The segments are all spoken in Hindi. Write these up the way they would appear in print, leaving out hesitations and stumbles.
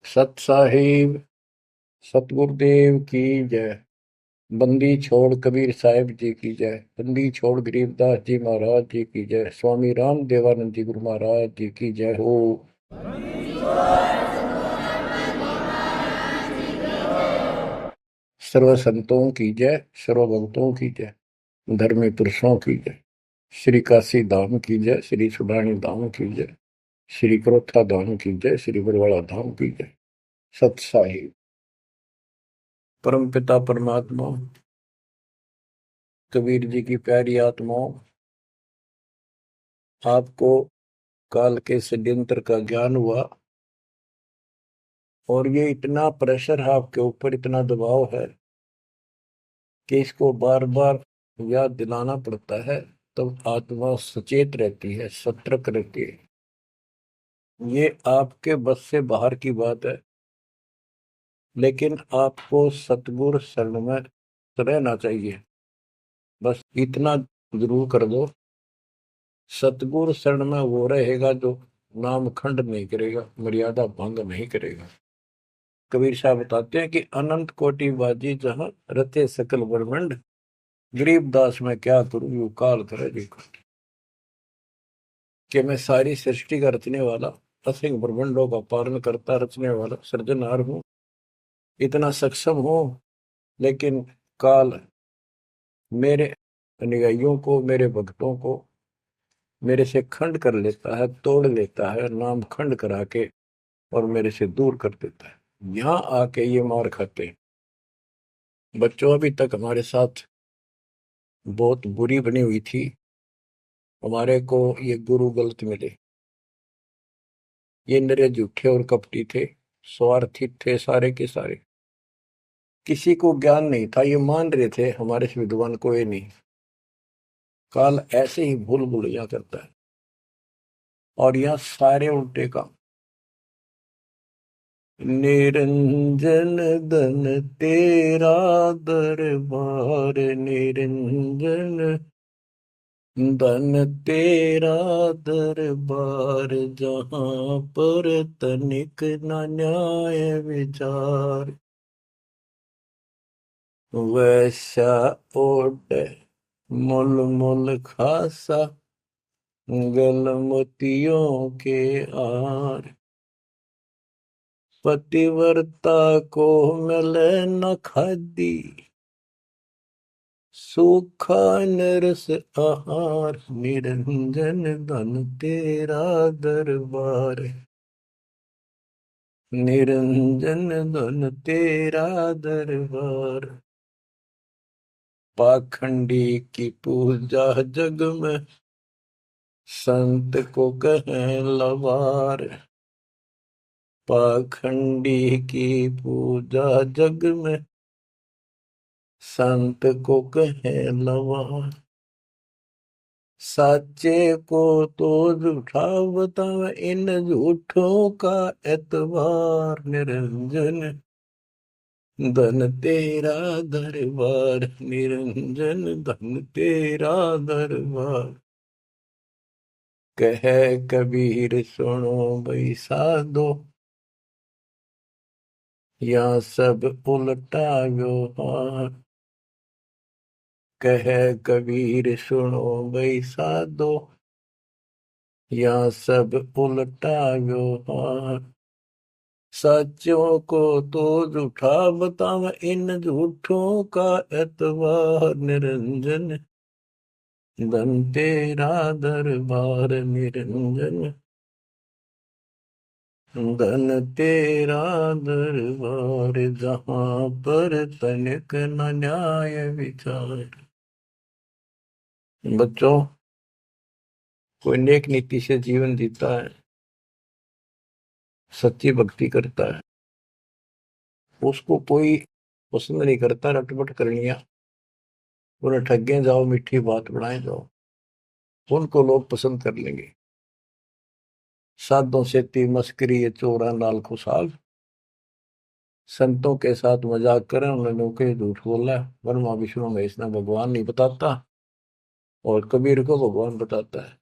सत साहिब सतगुरुदेव की जय। बंदी छोड़ कबीर साहिब जी की जय। बंदी छोड़ गरीबदास जी महाराज जी की जय। स्वामी राम देवानंद जी गुरु महाराज जी की जय हो। सर्व संतों की जय, सर्व भक्तों की जय, धर्मी पुरुषों की जय। श्री काशी धाम की जय, श्री सुडानी धाम की जय, श्री क्रोथा धाम की जय, श्री बरवाड़ा धाम की जय। सत साहिब परम पिता परमात्मा कबीर जी की प्यारी आत्माओं, आपको काल के षड्यंत्र का ज्ञान हुआ और ये इतना प्रेशर है आपके ऊपर, इतना दबाव है कि इसको बार बार याद दिलाना पड़ता है। तब आत्मा सचेत रहती है, सतर्क रहती है। ये आपके बस से बाहर की बात है, लेकिन आपको सतगुरु शरण में रहना चाहिए। बस इतना जरूर कर दो, सतगुरु शरण में वो रहेगा जो नाम खंड नहीं करेगा, मर्यादा भंग नहीं करेगा। कबीर साहब बताते हैं कि अनंत कोटि बाजी जहां रते सकल ब्रह्मंड, गरीबदास में क्या करूं यू काल करे देखो। कि मैं सारी सृष्टि का रचने वाला, असंख्य ब्रह्मंडों का पालन करता रचने वाला सृजनहार हूं, इतना सक्षम हूं, लेकिन काल मेरे अनुयायियों को, मेरे भक्तों को मेरे से खंड कर लेता है, तोड़ लेता है, नाम खंड करा के और मेरे से दूर कर देता है। यहां आके ये मार खाते हैं। बच्चों अभी तक हमारे साथ बहुत बुरी बनी हुई थी, हमारे को ये गुरु गलत मिले। ये निरे झूठे और कपटी थे, स्वार्थी थे सारे के सारे। किसी को ज्ञान नहीं था, ये मान रहे थे हमारे से विद्वान कोई नहीं। काल ऐसे ही भूल भुलैया करता है और यहाँ सारे उल्टे काम। निरंजन धन तेरा दरबार, निरंजन धन तेरा दरबार, जहां पर तनिक न न्याय विचार। वैसा ओट मुल मुल खासा, गल मोतियों के आर। पतिव्रता को मिले न खादी, सूखा नरस आहार। निरंजन धन तेरा दरबार, निरंजन धन तेरा दरबार। पाखंडी की पूजा जग में, संत को कहें लवार। पाखंडी की पूजा जग में, संत को कहें लवार। साचे को तो झूठा बतावे, इन झूठों का एतबार। निरंजन धन तेरा दरबार, निरंजन धन तेरा दरबार। कहे कबीर सुनो भाई साधो, या सब उल्टा व्यवहार। कहे कबीर सुनो भाई साधो, या सब उल्टा व्यवहार। सच्चों को तो झूठा बतावे, इन झूठों का एतबार। निरंजन धन तेरा दरबार, निरंजन धन तेरा दरबार, जहां पर तनिक न न्याय विचार। बच्चों, कोई नेक नीति से जीवन जीता है, सच्ची भक्ति करता है, उसको कोई पसंद नहीं करता रटपट करनिया। उन्हें ठगे जाओ, मीठी बात बढ़ाए जाओ, उनको लोग पसंद कर लेंगे। साधों से ती मस्करी, ये चोरा नाल खुशाल। संतों के साथ मजाक करें, उन्होंने के झूठ बोला। ब्रह्मा विष्णु महेश ने भगवान नहीं बताता और कबीर को भगवान बताता है।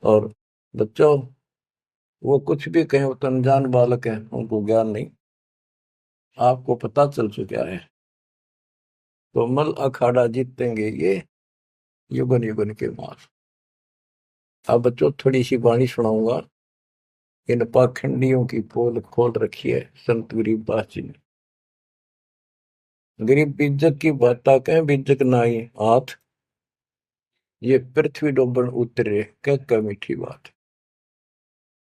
और बच्चों, वो कुछ भी कहें, वो तो अनजान बालक है, उनको ज्ञान नहीं। आपको पता चल चुका है, तो मल अखाड़ा जीतेंगे ये युगन युगन के मार। अब बच्चों थोड़ी सी वाणी सुनाऊंगा। इन पाखंडियों की पोल खोल रखी है संत गरीबदास जी ने। गरीब बीजक की बाता कहें, बीजक नाई हाथ, ये पृथ्वी डोबन उतरे कह मीठी बात।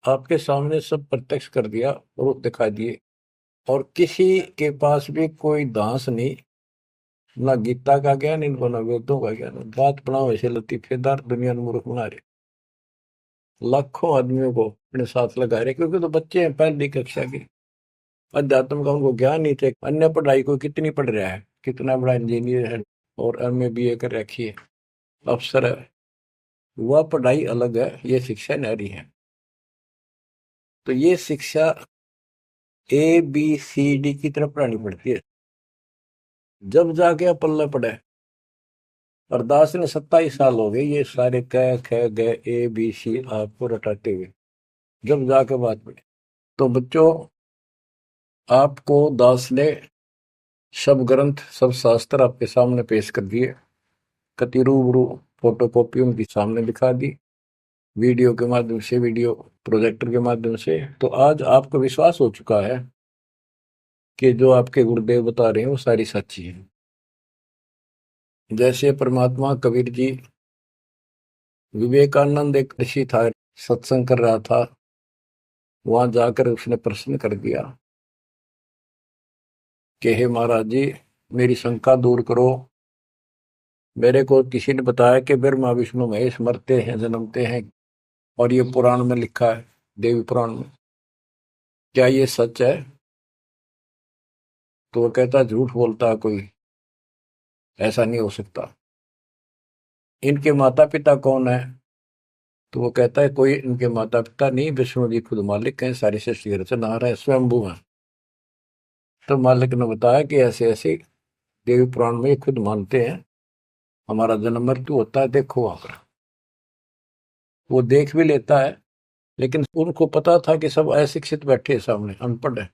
आपके सामने सब प्रत्यक्ष कर दिया और दिखा दिए, और किसी के पास भी कोई दांस नहीं, ना गीता का ज्ञान इनको, ना वेदों का ज्ञान। बात बनाओ ऐसे लतीफेदार, दुनिया में मूर्ख बना रहे, लाखों आदमियों को अपने साथ लगा रहे, क्योंकि तो बच्चे हैं पहली कक्षा के, अध्यात्म का उनको ज्ञान नहीं थे। अन्य पढ़ाई को कितनी पढ़ रहा है, कितना बड़ा इंजीनियर है और एमए बीए कर रखी है, अफसर है, वह पढ़ाई अलग है, ये शिक्षा न्यारी है। तो ये शिक्षा ABCD की तरफ पढ़ानी पड़ती है, जब जाके पल्ले पड़े। और दास ने 27 साल हो गए ये सारे क ख ग ABC आपको रटाते हुए, जब जाके बात पड़े। तो बच्चों, आपको दास ने सब ग्रंथ सब शास्त्र आपके सामने पेश कर दिए, कति रूबरू फोटो कॉपी उनकी सामने दिखा दी, वीडियो के माध्यम से, वीडियो प्रोजेक्टर के माध्यम से। तो आज आपको विश्वास हो चुका है कि जो आपके गुरुदेव बता रहे हैं वो सारी सच्ची है। जैसे परमात्मा कबीर जी, विवेकानंद एक ऋषि था, सत्संग कर रहा था, वहां जाकर उसने प्रश्न कर दिया कि हे महाराज जी, मेरी शंका दूर करो। मेरे को किसी ने बताया कि ब्रह्मा विष्णु महेश मरते हैं जन्मते हैं, और ये पुराण में लिखा है, देवी पुराण में, क्या ये सच है? तो वो कहता झूठ बोलता है कोई, ऐसा नहीं हो सकता। इनके माता पिता कौन है? तो वो कहता है कोई इनके माता पिता नहीं, विष्णु जी खुद मालिक हैं, सारी सृष्टि की रचनहार है, स्वयंभू है। तो मालिक ने बताया कि ऐसे ऐसे देवी पुराण में ये खुद मानते हैं हमारा जन्म मृत्यु होता है, देखो वहां पर। वो देख भी लेता है, लेकिन उनको पता था कि सब अशिक्षित बैठे सामने, अनपढ़ है,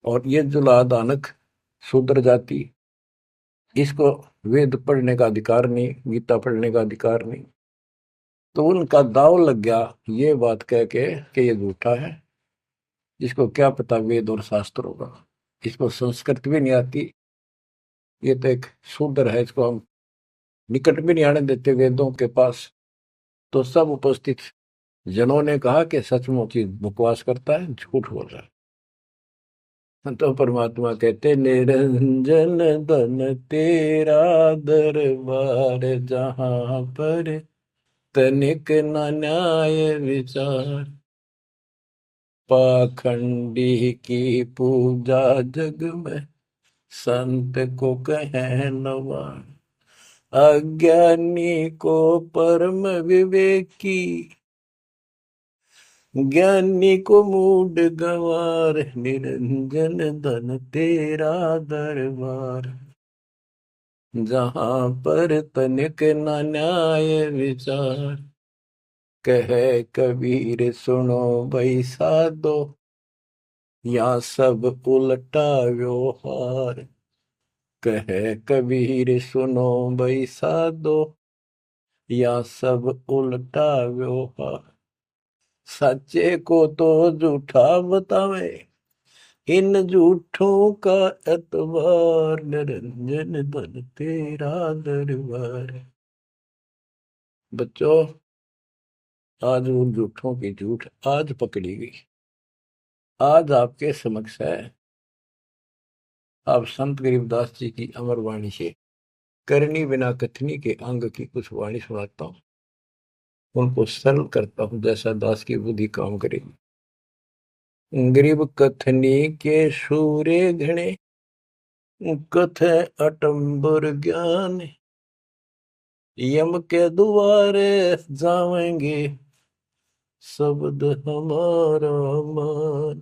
और ये जो लादानक शूद्र जाति, इसको वेद पढ़ने का अधिकार नहीं, गीता पढ़ने का अधिकार नहीं। तो उनका दाव लग गया ये बात कह के कि ये झूठा है, इसको क्या पता वेद और शास्त्र होगा, इसको संस्कृत भी नहीं आती, ये तो एक शूद्र है, इसको हम निकट भी नहीं आने देते वेदों के पास। तो सब उपस्थित जनों ने कहा कि सचमुच ही बकवास करता है, झूठ बोल रहा है। तो परमात्मा कहते, निरंजन धन तेरा दरबार, जहां पर तनिक न न्याय विचार, पाखंडी की पूजा जग में संत को कहे नवार, अज्ञानी को परम विवेकी, ज्ञानी को मूड गवार, निरंजन धन तेरा दरबार, जहां पर तनिक न न्याय विचार, कहे कबीर सुनो भाई साधो, या सब उल्टा व्यवहार, कहे कबीर सुनो भाई साधो, या सब उल्टा व्यवहार, सच्चे को तो झूठा बतावे, इन झूठों का एतबार, निरंजन धन तेरा दरबार। बच्चों, आज उन झूठों की झूठ आज पकड़ी गई, आज आपके समक्ष है। आप संत गरीबदास जी की अमर वाणी से करनी बिना कथनी के अंग की कुछ वाणी सुनाता हूँ, उनको सरल करता हूँ जैसा दास की बुद्धि काम करेगी। गरीब कथनी के सूर्य घने, कथ अटम्बर ज्ञान, यम के द्वारे जावेंगे शब्द हमारा मान।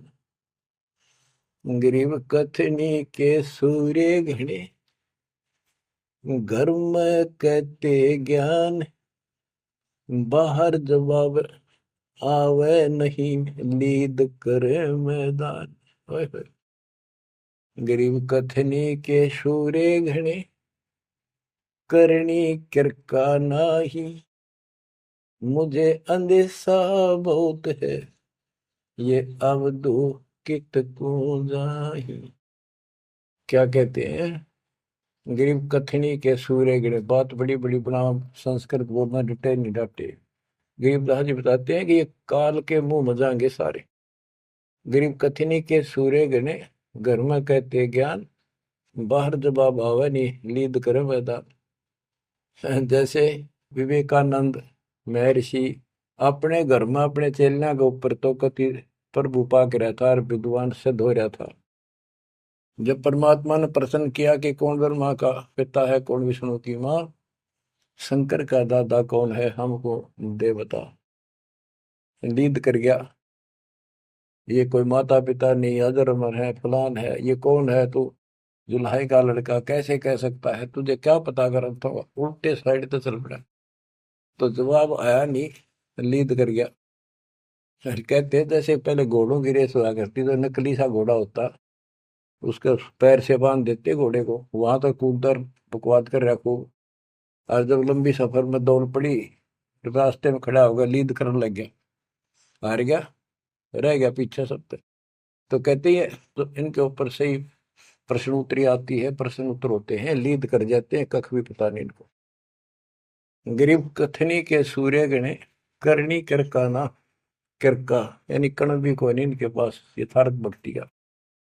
गरीब कथनी के सूर्य घने, घर में कहते ज्ञान, बाहर जवाब आवे नहीं लीद करे मैदान। ओए होए। गरीब कथनी के शूरे घने, करनी किरका नाही। मुझे अंदेशा बहुत है, ये अवधू कित को जाही। क्या कहते हैं? गरीब कथनी के सूर्य गिरे, बात बड़ी बड़ी बना, संस्कृत बोलना डटे नहीं डाटे। गरीबदास जी बताते हैं कि ये काल के मुंह मजाएंगे सारे। गरीब कथनी के सूर्य गिने, घर में कहते ज्ञान, बाहर जवाब आवे नहीं लीद करे मैदान। जैसे विवेकानंद महर्षि अपने घर में अपने चेलियां के ऊपर तो कति प्रभु पाक रहा था और विद्वान सिद्ध हो रहा था। जब परमात्मा ने प्रश्न किया कि कौन ब्रह्मा का पिता है, कौन विष्णु की माँ, शंकर का दादा कौन है, हमको दे बता। लीद कर गया, ये कोई माता पिता नहीं, अजर अमर है, फलान है, ये कौन है तू, जुल्हाई का लड़का कैसे कह सकता है, तुझे क्या पता कर, तो उल्टे साइड तो चल पड़ा। तो जवाब आया नहीं, लीद कर गया। फिर कहते हैं जैसे पहले घोड़ों की रेस हुआ करती, तो नकली सा घोड़ा होता, उसके पैर से बांध देते घोड़े को, वहां तक कूदकर बकवाद कर रखो। और जब लंबी सफर में दौड़ पड़ी, रास्ते में खड़ा होगा, लीद करने लग गया, हार गया, रह गया पीछे सब पे। तो कहते हैं तो इनके ऊपर सही प्रश्न उत्तरी आती है, प्रश्न उत्तर होते हैं, लीद कर जाते हैं, कख भी पता नहीं इनको। गरीब कथनी के सूर्य गणे, करनी किरकाना। किरका यानी कण भी कोई नहीं इनके पास यथार्थ भक्ति का,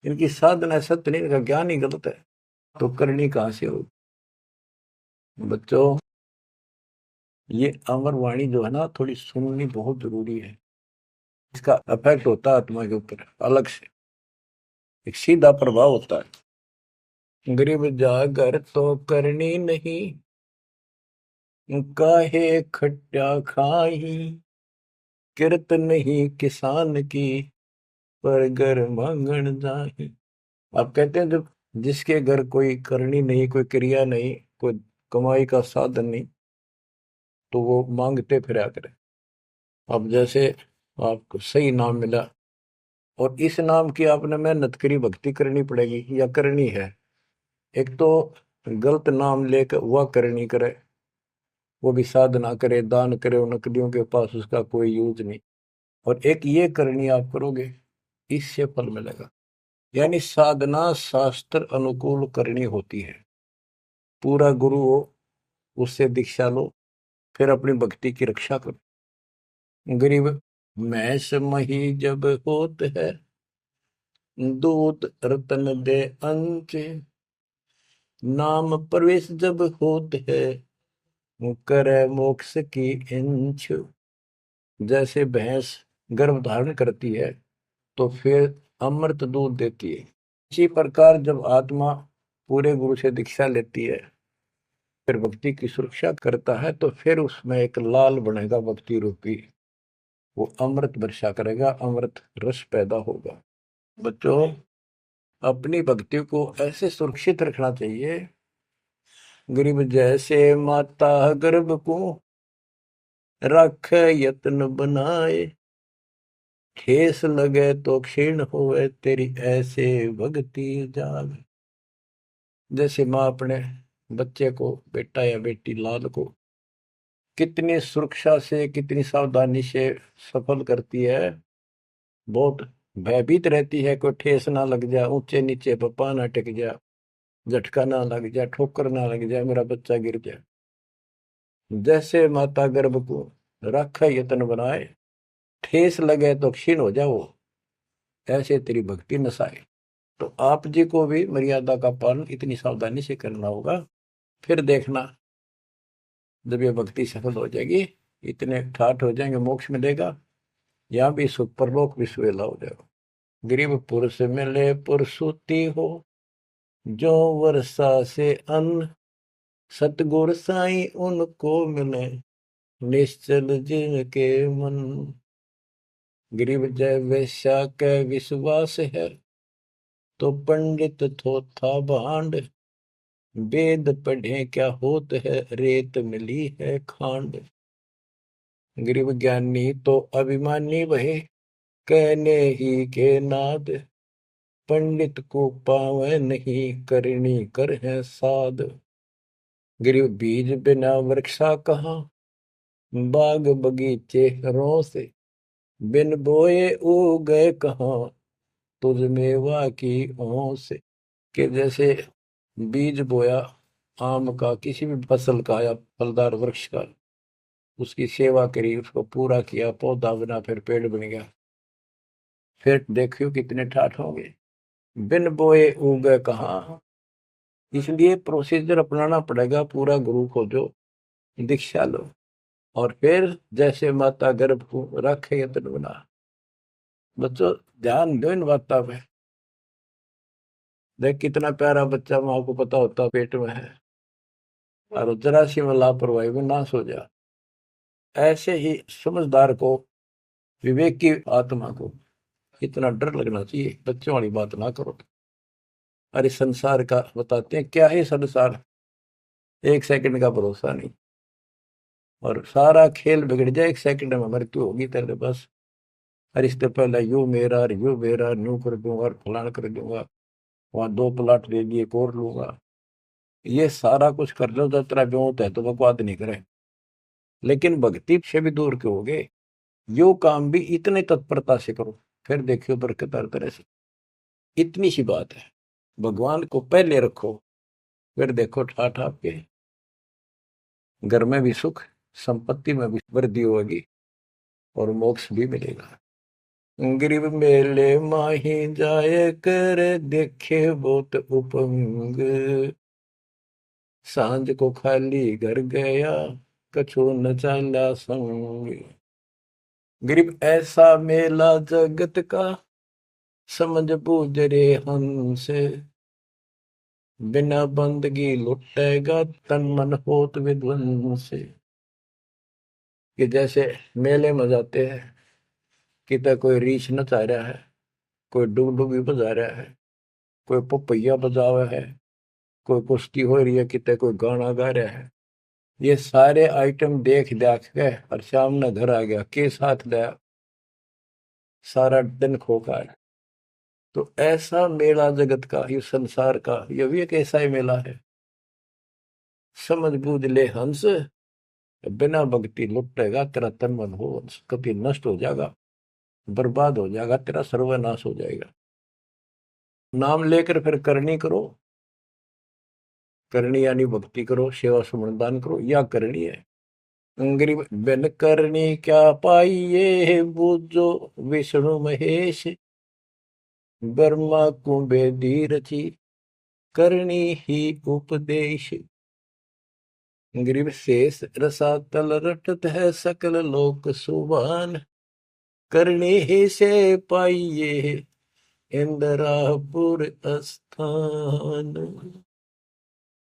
इनकी साधना सत्य नहीं, इनका ज्ञान ही गलत है, तो करनी कहां से हो। बच्चों, ये अमर वाणी जो है ना, थोड़ी सुननी बहुत जरूरी है। इसका इफेक्ट होता है आत्मा के ऊपर अलग से, एक सीधा प्रभाव होता है। गरीब जागर तो करनी नहीं, काहे खट्टा खाही। किरत नहीं किसान की, पर घर मांगण जाही। आप कहते हैं जब जिसके घर कोई करनी नहीं, कोई क्रिया नहीं, कोई कमाई का साधन नहीं, तो वो मांगते फिरा करे। अब जैसे आपको सही नाम मिला, और इस नाम की आपने मेहनत करी, भक्ति करनी पड़ेगी या करनी है। एक तो गलत नाम लेकर वह करनी करे, वो भी साधना करे, दान करे, उन नकलियों के पास उसका कोई यूज नहीं। और एक ये करनी आप करोगे, इससे फल मिलेगा। यानी साधना शास्त्र अनुकूल करनी होती है। पूरा गुरु हो, उससे दीक्षा लो, फिर अपनी भक्ति की रक्षा करो। गरीब मैस मही जब होत है, दूध रतन दे अंच। नाम प्रवेश जब होत है, करे मोक्ष की इंच। जैसे भैंस गर्भ धारण करती है तो फिर अमृत दूध देती है, इसी प्रकार जब आत्मा पूरे गुरु से दीक्षा लेती है, फिर भक्ति की सुरक्षा करता है, तो फिर उसमें एक लाल बनेगा भक्ति रूपी, वो अमृत वर्षा करेगा, अमृत रस पैदा होगा। बच्चों, अपनी भक्ति को ऐसे सुरक्षित रखना चाहिए। गरीब जैसे माता गर्भ को, रख यत्न बनाए। ठेस लगे तो क्षीण होए, तेरी ऐसे भक्ति जाग। जैसे माँ अपने बच्चे को, बेटा या बेटी लाल को कितनी सुरक्षा से, कितनी सावधानी से सफल करती है, बहुत भयभीत रहती है, कोई ठेस ना लग जाए, ऊंचे नीचे पप्पा ना टिक जाए, झटका ना लग जाए, ठोकर ना लग जाए, मेरा बच्चा गिर जाए। जैसे माता गर्भ को रख यत्न बनाए, ठेस लगे तो क्षीण हो जाओ, ऐसे तेरी भक्ति नसाए। तो आप जी को भी मर्यादा का पालन इतनी सावधानी से करना होगा। फिर देखना, जब ये भक्ति सफल हो जाएगी, इतने ठाठ हो जाएंगे, मोक्ष मिलेगा, यहाँ भी सुख, परलोक भी सुहेला हो जाएगा। गरीब पुरुष मिले पुरसुती हो, जो वर्षा से अन्न। सतगुर साई उनको मिले, निश्चल जिनके मन। गरीब जय वैश्या के विश्वास है, तो पंडित थोथा भांड। वेद पढ़े क्या होत है, रेत मिली है खांड। गरीब ज्ञानी तो अभिमानी वहे, कहने ही के नाद, पंडित को पावे नहीं, करनी कर है साध। गरीब बीज बिना वृक्षा कहाँ, बाग बगीचे रोसे, बिन बोए उगे कहाँ, तुझ मेवा की ओस। के जैसे बीज बोया आम का, किसी भी फसल का या फलदार वृक्ष का, उसकी सेवा करी, उसको पूरा किया, पौधा बना, फिर पेड़ बन गया, फिर देखियो कितने ठाठ होंगे। बिन बोए उगे कहाँ, इसलिए प्रोसीजर अपनाना पड़ेगा पूरा। गुरु खोजो, दीक्षा लो, और फिर जैसे माता गर्भ को रखे यत्न बना। बच्चों ध्यान दो इन बातों पे। देख कितना प्यारा बच्चा, माँ को पता होता पेट में है, और जरा सी में लापरवाही में नाश हो जा। ऐसे ही समझदार को, विवेक की आत्मा को इतना डर लगना चाहिए, बच्चों वाली बात ना करो। अरे संसार का बताते हैं क्या है संसार, एक सेकंड का भरोसा नहीं, और सारा खेल बिगड़ जाए, एक सेकंड में मृत्यु होगी तेरे पास। अरे इससे पहले यू मेरा, यू मेरा, न्यू कर दूंगा और फलान कर दूंगा, वहां 2 प्लाट ले लिए, एक और लूंगा। ये सारा कुछ कर लो जब तेरा ब्योत है तो बकवाद नहीं करे, लेकिन भक्ति से भी दूर क्यों हो गए। यो काम भी इतने तत्परता से करो, फिर देखियो बरकत हर तरह से। इतनी सी बात है, भगवान को पहले रखो, फिर देखो ठाठ आपके घर में भी सुख, संपत्ति में भी वृद्धि होगी, और मोक्ष भी मिलेगा। गरीब मेले माही जाए कर, देखे बहुत उपंग, सांझ को खाली घर गया, कछु न चाला संग। गरीब ऐसा मेला जगत का, समझ बूझ रे हंस, बिना बंदगी लुटेगा, तन मन होत विध्वंस। कि जैसे मेले में जाते हैं, कितना कोई रीछ नचा रहा है, कोई डुगडुगी बजा रहा है, कोई पपैया बजा हुआ है, कोई कुश्ती हो रही है, कितने कोई गाना गा रहा है। ये सारे आइटम देख देख के और शाम ने घर आ गया, के साथ लाया, सारा दिन खोखा है। तो ऐसा मेला जगत का, ये संसार का, ये भी एक ऐसा ही मेला है। समझ बूझ ले हंस, बिना भक्ति लुटेगा, तेरा तन मन हो कभी नष्ट हो जाएगा, बर्बाद हो जाएगा, तेरा सर्वनाश हो जाएगा। नाम लेकर फिर करनी करो, करनी यानी भक्ति करो, सेवा सुमन दान करो, या करनी है। गरीब बिन करनी क्या पाइये, बूझो विष्णु महेश, ब्रह्मा कुंबे रची, करनी ही उपदेश। गरीब शेष रसातल रटत है, सकल लोक सुभान, करनी ही से पाइये, इंद्रापुर स्थान।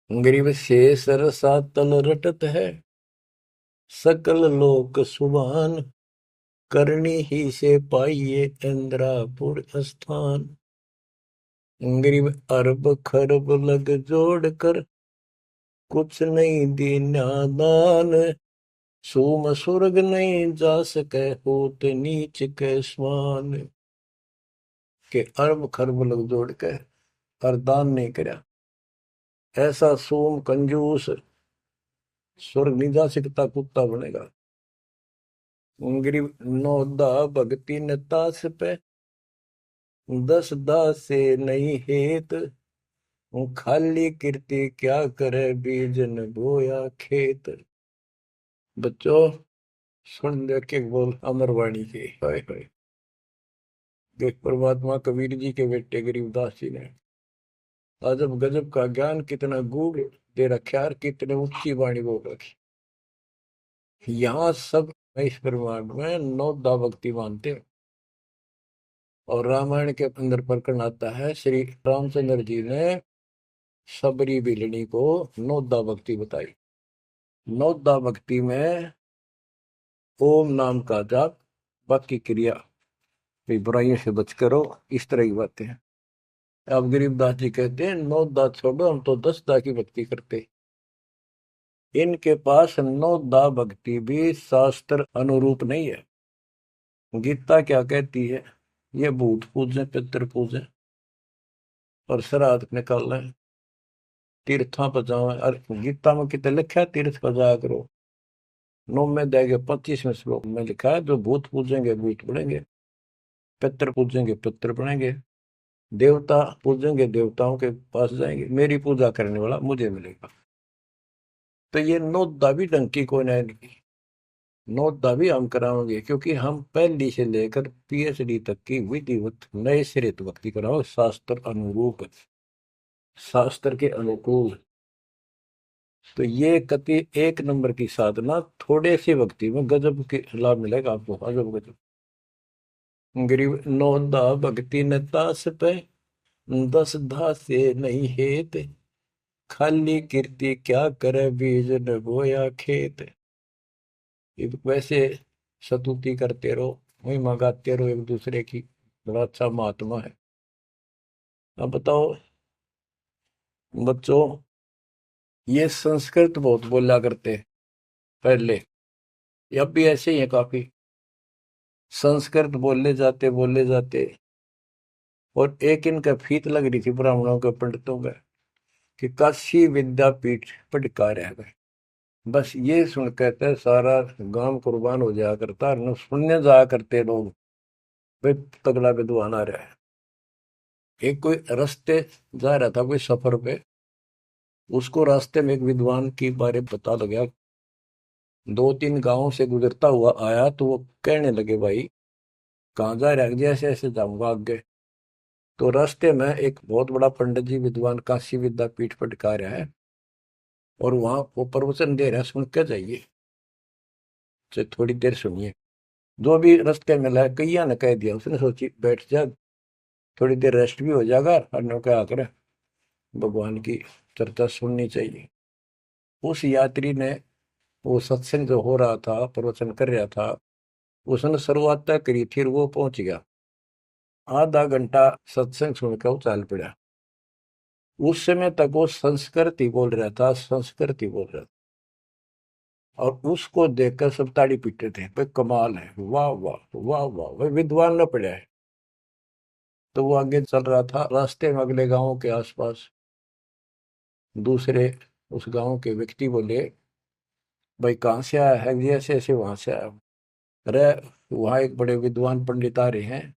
गरीब शेष रसातल रटत है, सकल लोक सुभान, करनी ही से पाइये, इंद्रापुर स्थान। गरीब अरब खरब लग जोड़ कर, कुछ नहीं दीना दान, सोम स्वर्ग नहीं जा सके, होत नीच के स्वान। के अरब खरब लग जोड़ के और दान नहीं करया, ऐसा सोम कंजूस स्वर्ग नहीं जा सकता, कुत्ता बनेगा। गरीब नौदा भगति न तास पे, 10 दास से नहीं हेत, खाली कीर्ति क्या करे, बीज न बोया खेत। बच्चों सुन दे के बोल अमरवाणी के, हाय हाय। देख परमात्मा कबीर जी के बेटे गरीबदास जी ने अजब गजब का ज्ञान, कितना गूढ़ दे रखा है, कितने ऊंची वाणी बोल रखी। यहाँ सब इस ब्रह्मांड में 9 दा भक्ति मानते हैं। और रामायण के अंदर प्रकरण आता है, श्री रामचंद्र जी ने सबरी बिलनी को 9 दा भक्ति बताई। 9 दा भक्ति में ओम नाम का जाप, बाकी क्रिया, बुराइयों से बच करो, इस तरह की बातें हैं। अब गरीबदास जी कहते हैं 9 दा छोड़ो, हम तो 10 दा की भक्ति करते। इनके पास नौदा भक्ति भी शास्त्र अनुरूप नहीं है। गीता क्या कहती है? ये भूत पूजे, पितर पूजे और श्राद्ध निकाल रहे, तीर्था पर जाओ। और गीता में कितने लिखा है तीर्थ पर जाया करो? 9 में देगे 25वें श्लोक में लिखा है जो भूत पूजेंगे भूत पड़ेंगे, पितर पूजेंगे पितर पड़ेंगे, देवता पूजेंगे देवताओं के पास जाएंगे, मेरी पूजा करने वाला मुझे मिलेगा। तो ये नौदा भी डंकी को नहीं, नौदा भी हम कराओगे क्योंकि हम पहली से लेकर पीएचडी तक की विधिवत नए सिरे भक्ति कराओ, शास्त्र अनुरूप, शास्त्र के अनुकूल। तो ये कति एक नंबर की साधना, थोड़े सी भक्ति में गजब के लाभ मिलेगा आपको, अजब गजब। गरीब नौदा भक्ति न तास पे, 10 धासे नहीं हेत, खाली कीर्ति क्या करे बीज न बोया खेत। वैसे स्तुति करते रहो, महिमा गाते रहो एक दूसरे की, बड़ा अच्छा महात्मा है। अब बताओ बच्चों, ये संस्कृत बहुत बोला करते पहले, अब भी ऐसे ही है काफी। संस्कृत बोले जाते और एक इनका फीत लग रही थी ब्राह्मणों के पंडितों का कि काशी विद्यापीठ पटका रह गए। बस ये सुन कहते सारा गांव कुर्बान हो जाया करता, न सुनने जाया करते लोग, भाई तगड़ा विद्वान आ रहा है। एक कोई रास्ते जा रहा था कोई सफर पे, उसको रास्ते में एक विद्वान की बारे पता लगा, 2-3 गांवों से गुजरता हुआ आया, तो वो कहने लगे भाई कहाँ जा रहा है? जैसे ऐसे जाऊंगा आगे। तो रास्ते में एक बहुत बड़ा पंडित जी विद्वान काशी विद्यापीठ पटका रहा है और वहां वो प्रवचन दे रहा है, सुन के जाइए, तो थोड़ी देर सुनिए। जो भी रास्ते में लाया कैया ने कह दिया, उसने सोची बैठ जा, थोड़ी देर रेस्ट भी हो जाएगा और क्या करे, भगवान की चर्चा सुननी चाहिए। उस यात्री ने, वो सत्संग जो हो रहा था प्रवचन कर रहा था, उसने शुरुआत तक करी थी, वो पहुंच गया। आधा घंटा सत्संग सुनकर वो चल पड़ा। उस समय तक वो संस्कृत ही बोल रहा था, संस्कृत ही बोल रहा था, और उसको देखकर सब ताड़ी पीटते थे, भाई कमाल है, वाह वाह वाह वाह, भाई विद्वान न पड़ा है। तो वो आगे चल रहा था, रास्ते में अगले गांव के आसपास दूसरे उस गांव के व्यक्ति बोले, भाई कहाँ से आया है? जी ऐसे ऐसे वहां से आया। अरे वहां एक बड़े विद्वान पंडित आ रहे हैं,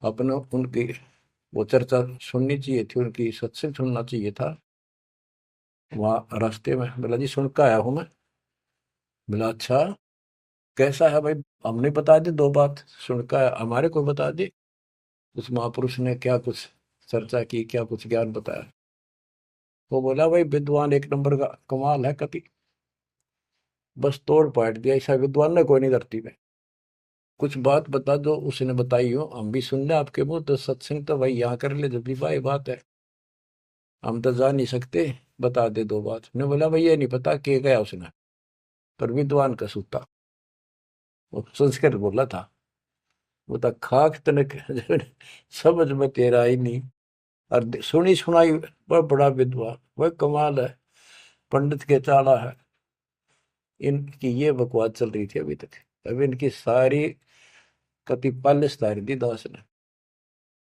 अपने उनकी वो चर्चा सुननी चाहिए थी, उनकी सत्संग सुनना चाहिए था। वहां रास्ते में बोला जी सुन के आया हूं मैं। बोला अच्छा कैसा है भाई? हमने बता दी 2 बात, सुन के आया, हमारे को बता दी। उस महापुरुष ने क्या कुछ चर्चा की, क्या कुछ ज्ञान बताया? वो बोला भाई विद्वान एक नंबर का, कमाल है कति, बस तोड़ पाट दिया, ऐसा विद्वान ने कोई नहीं धरती में। कुछ बात बता दो, उसने बताई हो, हम भी सुन ले आपके मुंह, तो सत्संग तो भाई यहाँ कर ले, जब भी भाई बात है, हम तो जा नहीं सकते, बता दे 2 बात। ने बोला भाई ये नहीं पता के गया उसने, पर विद्वान का सूता, वो संस्कृत बोला था। वो तो खाक तनक समझ में तेरा ही नहीं, और सुनी सुनाई वह बड़ा विद्वान, वह कमाल है, पंडित के चाला है। इनकी ये बकवास चल रही थी अभी तक। अब इनकी सारी कति पालिश तारी दी दास ने।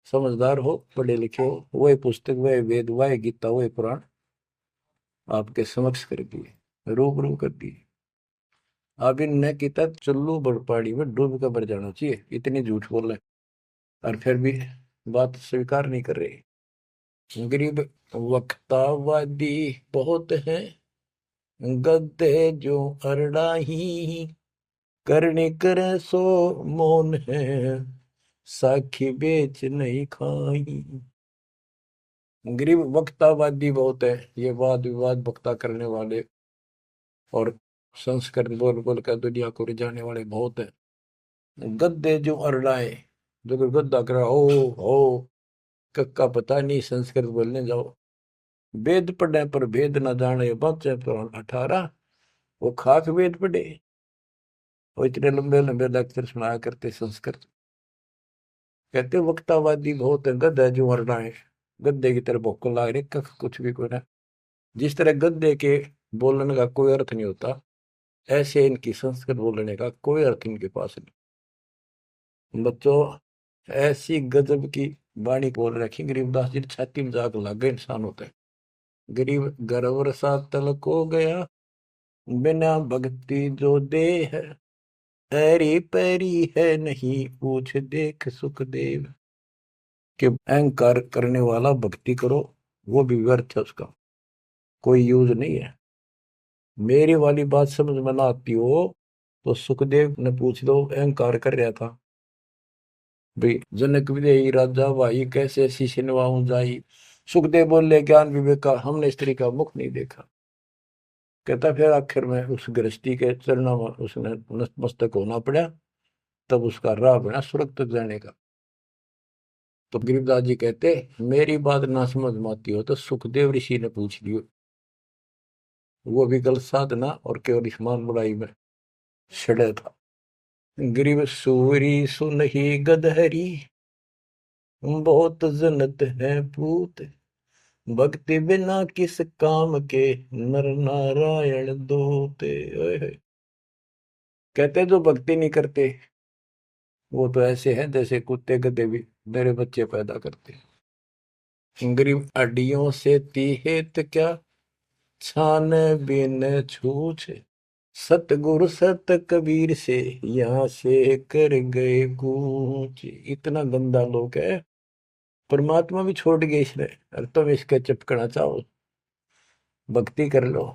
समझदार हो, पढ़े लिखे हो, वही पुस्तक, वही वेद, वही गीता, वही पुराण आपके समक्ष कर दिए, रूबरू कर दिए। अब इनने किता चुल्लू बड़पाड़ी में डूब कर मर जाना चाहिए, इतनी झूठ बोल रहे, और फिर भी बात स्वीकार नहीं कर रहे। गरीब वक्तावादी बहुत है, गद्दे जो अरड़ाही, करने करे सो मौन है, साखी बेच नहीं खाई। गरीब वक्तावादी बहुत है, ये वाद विवाद वक्ता करने वाले और संस्कृत बोल बोल कर दुनिया को रिझाने वाले बहुत है। गद्दे जो अरड़ाए, जो कोई गद्दा करा हो कक्का पता नहीं, संस्कृत बोलने जाओ, वेद पढ़े पर भेद न जाने, बच्चे पुराण 18, वो खाक वेद पढ़े, वो इतने लंबे लंबे लेक्चर सुनाया करते संस्कृत। कहते वक्तावादी बहुत है, गद्दे जो अरड़ाए, गद्दे की तरह भोक लाग रही, कख कुछ भी कोई ना। जिस तरह गद्दे के बोलने का कोई अर्थ नहीं होता, ऐसे इनकी संस्कृत बोलने का कोई अर्थ इनके पास नहीं। बच्चों, ऐसी गजब की वाणी बोल रखी गरीबदास जी, छाती में जाग लग गए इंसान होते हैं। गरीब गर्वर सा तलक हो गया, बिना भक्ति जो दे है, ऐरी पैरी है नहीं पूछ देख सुखदेव। कि अहंकार करने वाला भक्ति करो, वो भी व्यर्थ है, उसका कोई यूज नहीं है। मेरी वाली बात समझ में ना आती हो तो सुखदेव ने पूछ लो, अहंकार कर रहा था भाई, जनक विदेही राजा भाई कैसे शीश नवाऊं जाई। सुखदेव बोले, ज्ञान विवेक का हमने स्त्री का मुख नहीं देखा। कहता फिर आखिर में उस गृहस्थी के चरणों में उसने नतमस्तक होना पड़ा, तब उसका राह बना स्वर्ग तक जाने का। तो गिरिदास जी कहते, मेरी बात ना समझ में आती हो तो सुखदेव ऋषि ने पूछ लियो, वो भी गलत साधना और केवल ईमान बुराई में छड़े था। गिरिव सूरी सुनही गदहरी, बहुत जनत है पूत, भक्ति बिना किस काम के, नर नारायण दोते। ओए होए। कहते जो भक्ति नहीं करते वो तो ऐसे हैं जैसे कुत्ते गधे भी मेरे बच्चे पैदा करते हैं। गरीब अड्डियों से तीहेत क्या, छान बिन छूछ, सतगुरु सत कबीर से यहाँ से कर गए कूच। इतना गंदा लोग है, परमात्मा भी छोड़ गए इसने, और तुम इसके चिपकना चाहो, भक्ति कर लो।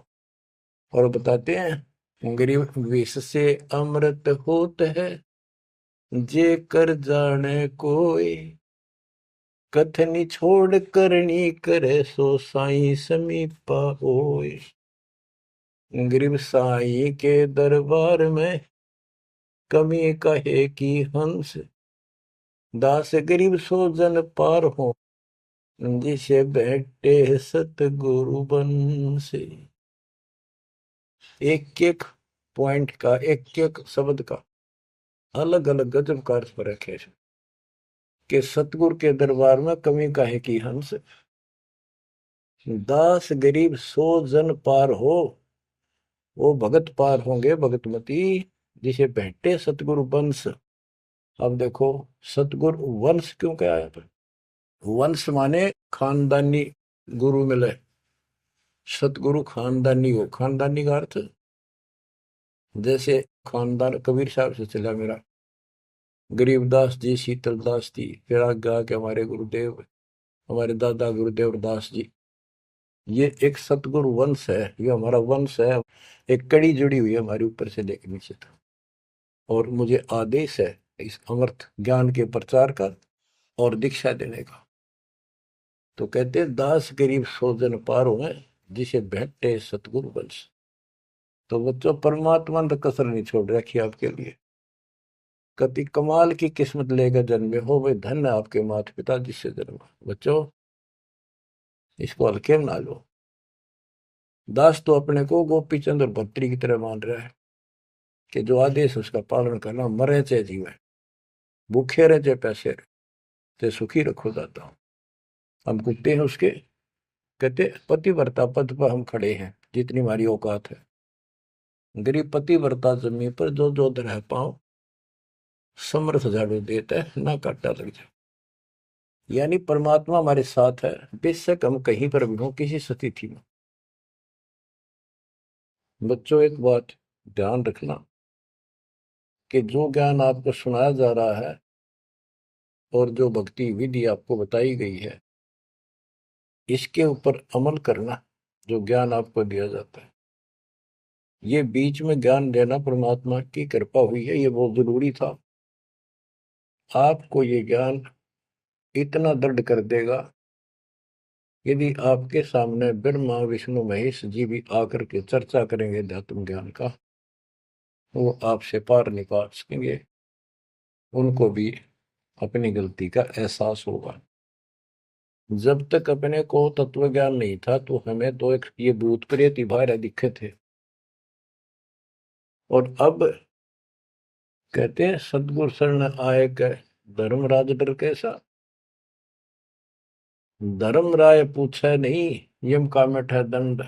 और बताते हैं, गरीब विष से अमृत होत है, जे कर जाने कोई, कथनी छोड़ करनी करे, सो साई समीपा होय। गरीब साई के दरबार में, कमी कहे की हंस, दास गरीब सो जन पार हो, जिसे बैठे सतगुरु बन से। एक एक पॉइंट का, एक एक शब्द का अलग अलग गजब का अर्थ फर्क है। कि सतगुरु के दरबार में कमी काहे की हंस, दास गरीब सो जन पार हो, वो भगत पार होंगे भगतमती, जिसे भेंटे सतगुरु वंश। अब देखो, सतगुरु वंश क्यों क्या है? वंश माने खानदानी गुरु मिले, सतगुरु खानदानी हो। खानदानी का अर्थ जैसे खानदान कबीर साहब से चला मेरा, गरीबदास जी, शीतलदास जी, फिर आगे आके हमारे गुरुदेव, हमारे दादा गुरुदेव दास जी। ये एक सतगुरु वंश है, ये हमारा वंश है। एक कड़ी जुड़ी हुई है हमारे ऊपर से लेकर नीचे तक। और मुझे आदेश है इस अमृत ज्ञान के प्रचार का और दीक्षा देने का। तो कहते दास गरीब सोजन पार हुए, जिसे भेंटे सतगुरु वंश। तो बच्चों, परमात्मा ने तो कसर नहीं छोड़ रखी आपके लिए। कति कमाल की किस्मत लेकर जन्मे हो, वे धन्य आपके माता पिता जिससे जन्म। बच्चों, इसको हल्के में ना लो। दास तो अपने को गोपी चंद्र भट्टी की तरह मान रहा है कि जो आदेश उसका पालन करना, मरे चाहे जीवे, भूखे रहे चाहे पैसे रहे, ते सुखी रखो दाता। हम कुत्ते हैं उसके। कहते पतिव्रता पद पर हम खड़े हैं, जितनी हमारी औकात है। गरीब पतिव्रता जमीन पर जो जो रह पाओ, समर्थ झाड़ू देता है, ना काटा लग जाए। यानी परमात्मा हमारे साथ है, बेशक हम कहीं पर भी हो, किसी स्थिति में। बच्चों, एक बात ध्यान रखना कि जो ज्ञान आपको सुनाया जा रहा है और जो भक्ति विधि आपको बताई गई है, इसके ऊपर अमल करना, जो ज्ञान आपको दिया जाता है। ये बीच में ज्ञान देना परमात्मा की कृपा हुई है, ये बहुत जरूरी था। आपको ये ज्ञान इतना दृढ़ कर देगा, यदि आपके सामने ब्रह्मा विष्णु महेश जी भी आकर के चर्चा करेंगे अध्यात्म ज्ञान का, वो आपसे पार नहीं पा सकेंगे। उनको भी अपनी गलती का एहसास होगा। जब तक अपने को तत्व ज्ञान नहीं था तो हमें तो एक ये भूत प्रेत ही बाहर दिखे थे। और अब कहते हैं सदगुरु शरण आए गए, धर्मराज डर कैसा। धर्म राय पूछे नहीं, यम का मिठा दंड।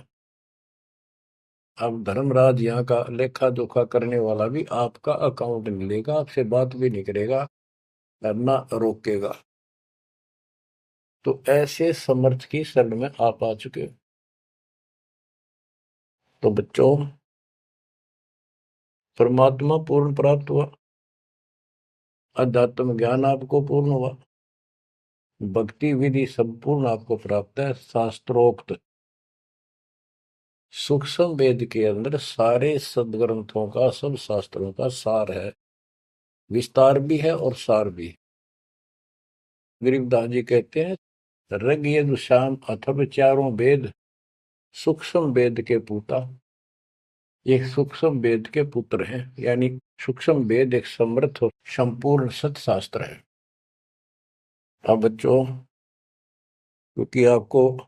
अब धर्मराज यहाँ का लेखा जोखा करने वाला भी आपका अकाउंट नहीं लेगा, आपसे बात भी नहीं करेगा, ना रोकेगा। तो ऐसे समर्थ की शरण में आप आ चुके हो। तो बच्चों, परमात्मा पूर्ण प्राप्त हुआ, अध्यात्म ज्ञान आपको पूर्ण हुआ, भक्ति विधि संपूर्ण आपको प्राप्त है। शास्त्रोक्त सूक्ष्म वेद के अंदर सारे सदग्रंथों का, सब शास्त्रों का सार है, विस्तार भी है और सार भी है। गरीबदास जी कहते हैं, ऋग यजुः साम अथर्व चारों वेद सूक्ष्म वेद के पूता। ये सूक्ष्म वेद के पुत्र हैं, यानी सूक्ष्म वेद एक समृद्ध और संपूर्ण सत्शास्त्र है। अब बच्चों, क्योंकि आपको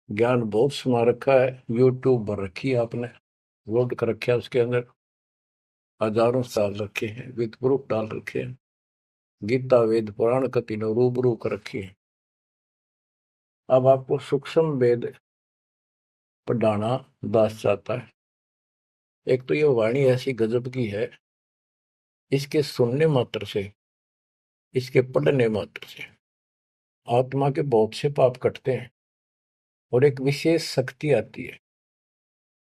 ज्ञान बहुत समा रखा है, यूट्यूब भर रखी है आपने, लोड कर रखा है, उसके अंदर हजारों साल रखे हैं, विद प्रूफ डाल रखे हैं, गीता वेद पुराण का तीनों रूबरू कर रखी है। अब आपको सूक्ष्म वेद पढ़ाना दास चाहता है। एक तो ये वाणी ऐसी गजब की है, इसके सुनने मात्र से, इसके पढ़ने मात्र से आत्मा के बहुत से पाप कटते हैं और एक विशेष शक्ति आती है।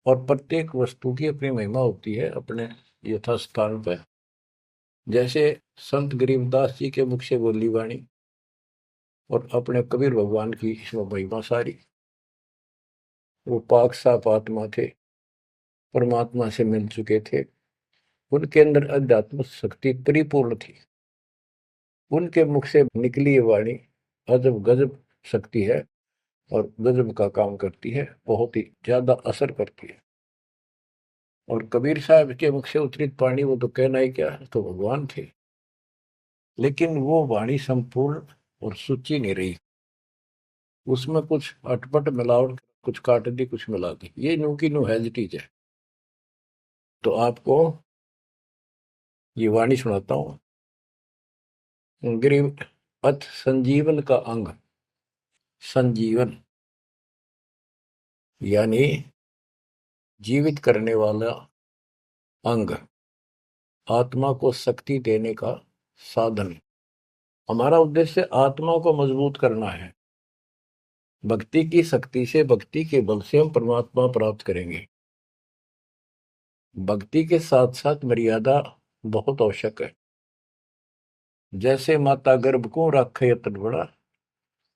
और प्रत्येक वस्तु की अपनी महिमा होती है अपने यथास्थान पर। जैसे संत गरीबदास जी के मुख से बोली वाणी और अपने कबीर भगवान की इसमें महिमा सारी। वो पाक साफ आत्मा थे, परमात्मा से मिल चुके थे, उनके अंदर अध्यात्म शक्ति परिपूर्ण थी। उनके मुख से निकली ये वाणी अजब गजब शक्ति है और गजब का काम करती है, बहुत ही ज्यादा असर करती है। और कबीर साहब के मुख से उतरित वाणी, वो तो कहना ही क्या, तो भगवान थे। लेकिन वो वाणी संपूर्ण और सुची नहीं रही, उसमें कुछ अटपट मिलावट, कुछ काट दी, कुछ मिला दी, ये नो की नो हैजिटीज है। तो आपको ये वाणी सुनाता हूं। गरीब अथ संजीवन का अंग, संजीवन यानी जीवित करने वाला अंग, आत्मा को शक्ति देने का साधन। हमारा उद्देश्य आत्मा को मजबूत करना है। भक्ति की शक्ति से, भक्ति के बल से हम परमात्मा प्राप्त करेंगे। भक्ति के साथ साथ मर्यादा बहुत आवश्यक है। जैसे माता गर्भ को राखे यतन बड़ा,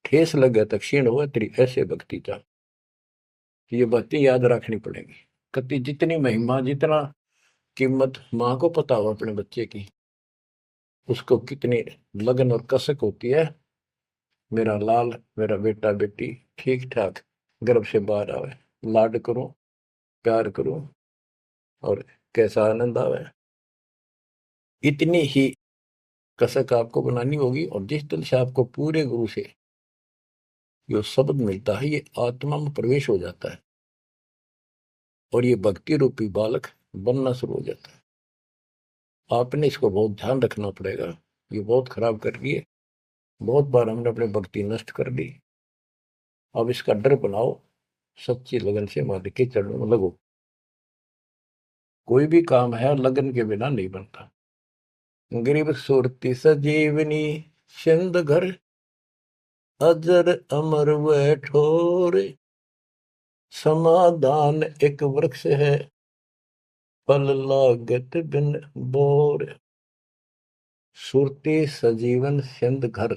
ठेस लगे तो क्षीण हो तेरी, ऐसे भक्ति चाह। ये बातें याद रखनी पड़ेगी। कति जितनी महिमा, जितना कीमत माँ को पता हो अपने बच्चे की, उसको कितनी लगन और कसक होती है, मेरा लाल, मेरा बेटा बेटी ठीक ठाक गर्भ से बाहर आवे, लाड करूं, प्यार करूं और कैसा आनंद आवे। इतनी ही कसक आपको बनानी होगी। और जिस दिन से आपको पूरे गुरु से जो शब्द मिलता है, ये आत्मा में प्रवेश हो जाता है और ये भक्ति रूपी बालक बनना शुरू हो जाता है। आपने इसको बहुत ध्यान रखना पड़ेगा। ये बहुत खराब कर रही है, बहुत बार हमने अपनी भक्ति नष्ट कर दी। अब इसका डर बनाओ, सच्ची लगन से मालिक के चरणों में लगो। कोई भी काम है लगन के बिना नहीं बनता। गरीब सुरती सजीवनी सिंध घर, अजर अमर व ठोर, समाधान एक वृक्ष है, फल लागत बिन बोर। सुरती सजीवन सिंध घर,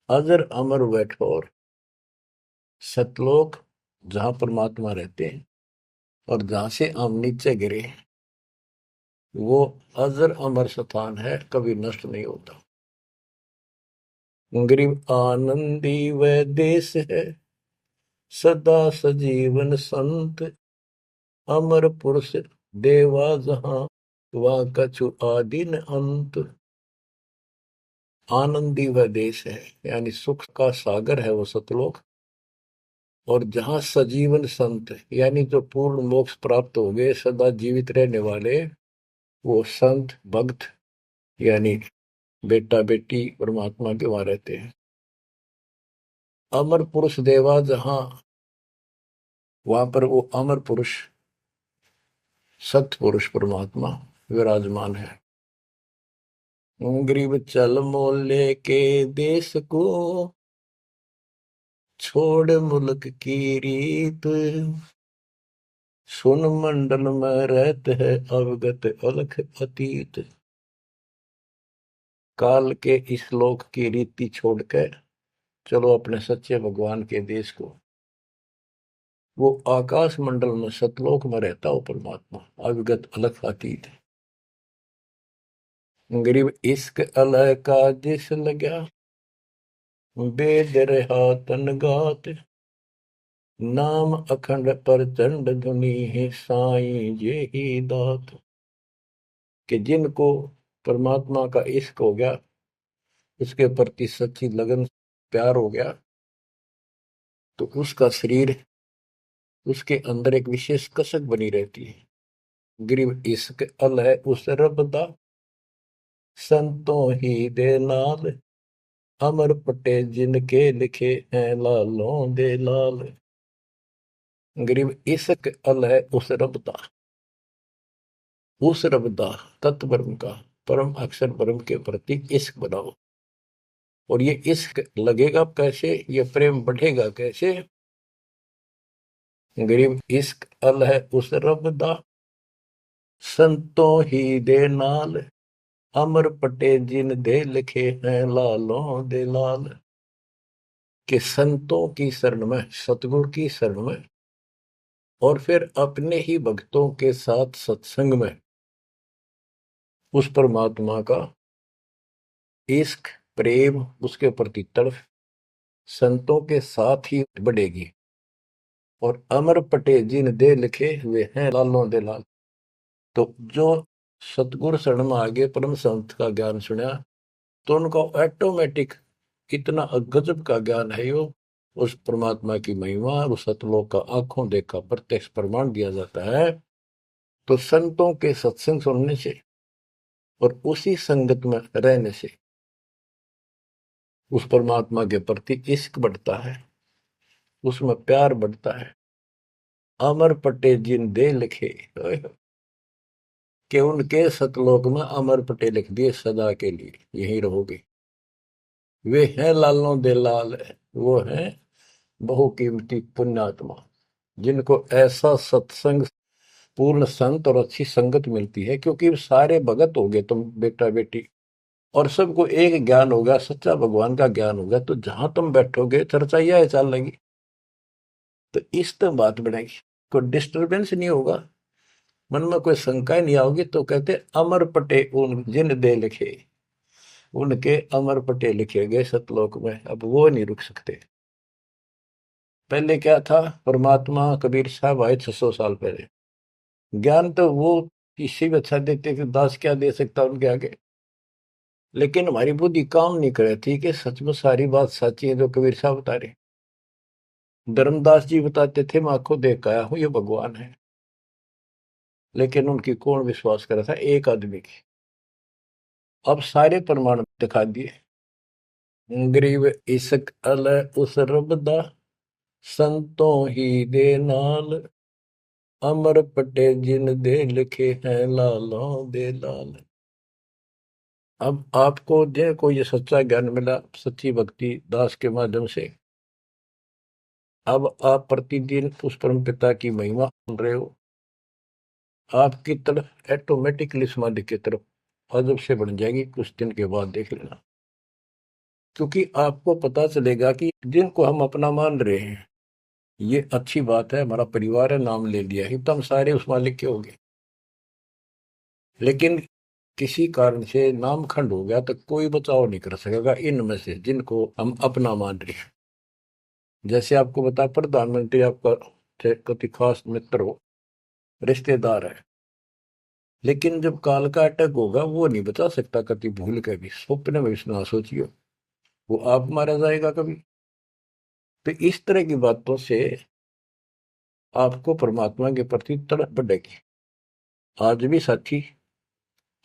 अजर अमर व ठोर। सतलोक जहां परमात्मा रहते हैं और जहां से हम नीचे गिरे, वो अजर अमर स्थान है, कभी नष्ट नहीं होता। गरीब आनंदी वह देश है, सदा सजीवन संत, अमर पुरुष देवा जहां, वह कछु आदि न अंत। आनंदी वह देश है, यानी सुख का सागर है वो सतलोक। और जहां सजीवन संत, यानी जो पूर्ण मोक्ष प्राप्त हो गए, सदा जीवित रहने वाले, वो संत भक्त यानी बेटा बेटी परमात्मा के वहां रहते हैं। अमर पुरुष देवा जहां, वहां पर वो अमर पुरुष सत्य पुरुष परमात्मा विराजमान है। गरीब चल मोले के देश को, छोड़ मुल्क की रीत, सुन मंडल में रहते है अवगत अलख अतीत। काल के इस लोक की रीति छोड़कर चलो अपने सच्चे भगवान के देश को। वो आकाश मंडल में सतलोक में रहता हो परमात्मा, अविगत अलख अतीत। गरीब इश्क अलह का जिस लगा, वेद रहा तन गात, नाम अखंड प्रचंड धुनी है साईं ये ही दात। कि जिनको परमात्मा का इश्क हो गया, उसके प्रति सच्ची लगन प्यार हो गया, तो उसका शरीर, उसके अंदर एक विशेष कसक बनी रहती है। गरीब इश्क अल है उस रब दा, संतों ही दे नाल, अमर पटे जिनके लिखे हैं लालों दे लाल। गरीब इश्क अल है उस रब दा, उस रब दा तत्व ब्रह्म का, परम अक्षर ब्रह्म के प्रति इश्क बनाओ। और ये इश्क लगेगा कैसे, ये प्रेम बढ़ेगा कैसे। गरीब इश्क अल है उस रब दा, संतों ही दे नाल, अमर पटे जिन दे लिखे हैं लालों दे लाल। के संतों की शरण में, सतगुरु की शरण में, और फिर अपने ही भक्तों के साथ सत्संग में उस परमात्मा का इश्क प्रेम, उसके प्रति तड़प संतों के साथ ही बढ़ेगी। और अमर पटे जिन दे लिखे हुए हैं लालों दे लाल। तो जो सतगुरु शरण में आगे परम संत का ज्ञान सुना, तो उनको ऑटोमेटिक इतना गजब का ज्ञान है, यो उस परमात्मा की महिमा, उस सतलोक का आंखों देखा प्रत्यक्ष प्रमाण दिया जाता है। तो संतों के सत्संग सुनने से और उसी संगत में रहने से उस परमात्मा के प्रति इश्क बढ़ता है, उसमें प्यार बढ़ता है। अमर पटे जिन दे लिखे, कि उनके सतलोक में अमर पटे लिख दिए, सदा के लिए यहीं रहोगे। वे हैं लालों दे लाल, वो हैं बहुकीमती पुण्यात्मा, जिनको ऐसा सत्संग, पूर्ण संत और अच्छी संगत मिलती है। क्योंकि सारे भगत हो गए तुम बेटा बेटी, और सबको एक ज्ञान होगा, सच्चा भगवान का ज्ञान होगा, तो जहां तुम बैठोगे चर्चा यह चल लेगी। तो इस तो बात बनेगी, कोई डिस्टर्बेंस नहीं होगा, मन में कोई शंका नहीं आओगी। तो कहते अमर पटे उन जिन दे लिखे, उनके अमर पटे लिखे गए सतलोक में, अब वो नहीं रुक सकते। पहले क्या था, परमात्मा कबीर साहब आए 600 साल पहले, ज्ञान तो वो किसी भी अच्छा देते थे, दास क्या दे सकता उनके आगे। लेकिन हमारी बुद्धि काम नहीं कर रही थी कि सच में सारी बात सच्ची है जो कबीर साहब बता रहे। धर्मदास जी बताते थे मैं आंखों देख आया हूं ये भगवान है, लेकिन उनकी कौन विश्वास कर रहा था, एक आदमी की। अब सारे प्रमाण दिखा दिए। गरीब इश्क अल उस रब दा, संतों ही दे नाल, अमर पटे जिन दे लिखे हैं लालों दे लाल। अब आपको को ये सच्चा ज्ञान मिला सच्ची भक्ति दास के माध्यम से, अब आप प्रतिदिन उस परम पिता की महिमा सुन रहे हो, आपकी तरफ ऑटोमेटिकली समाधि की तरफ अजब से बन जाएगी। कुछ दिन के बाद देख लेना, क्योंकि आपको पता चलेगा कि जिनको हम अपना मान रहे हैं ये अच्छी बात है, हमारा परिवार है, नाम ले लिया ही तो हम सारे उस मालिक के हो गए। लेकिन किसी कारण से नाम खंड हो गया तो कोई बचाव नहीं कर सकेगा इनमें से जिनको हम अपना मान रहे हैं। जैसे आपको बता, प्रधानमंत्री आपका कति खास मित्र हो, रिश्तेदार है, लेकिन जब काल का अटैक होगा वो नहीं बचा सकता कति भूल के भी, स्वप्न में भी ना सोचियो, वो आप मारा जाएगा कभी। तो इस तरह की बातों से आपको परमात्मा के प्रति तड़प बढ़ेगी। आज भी साथी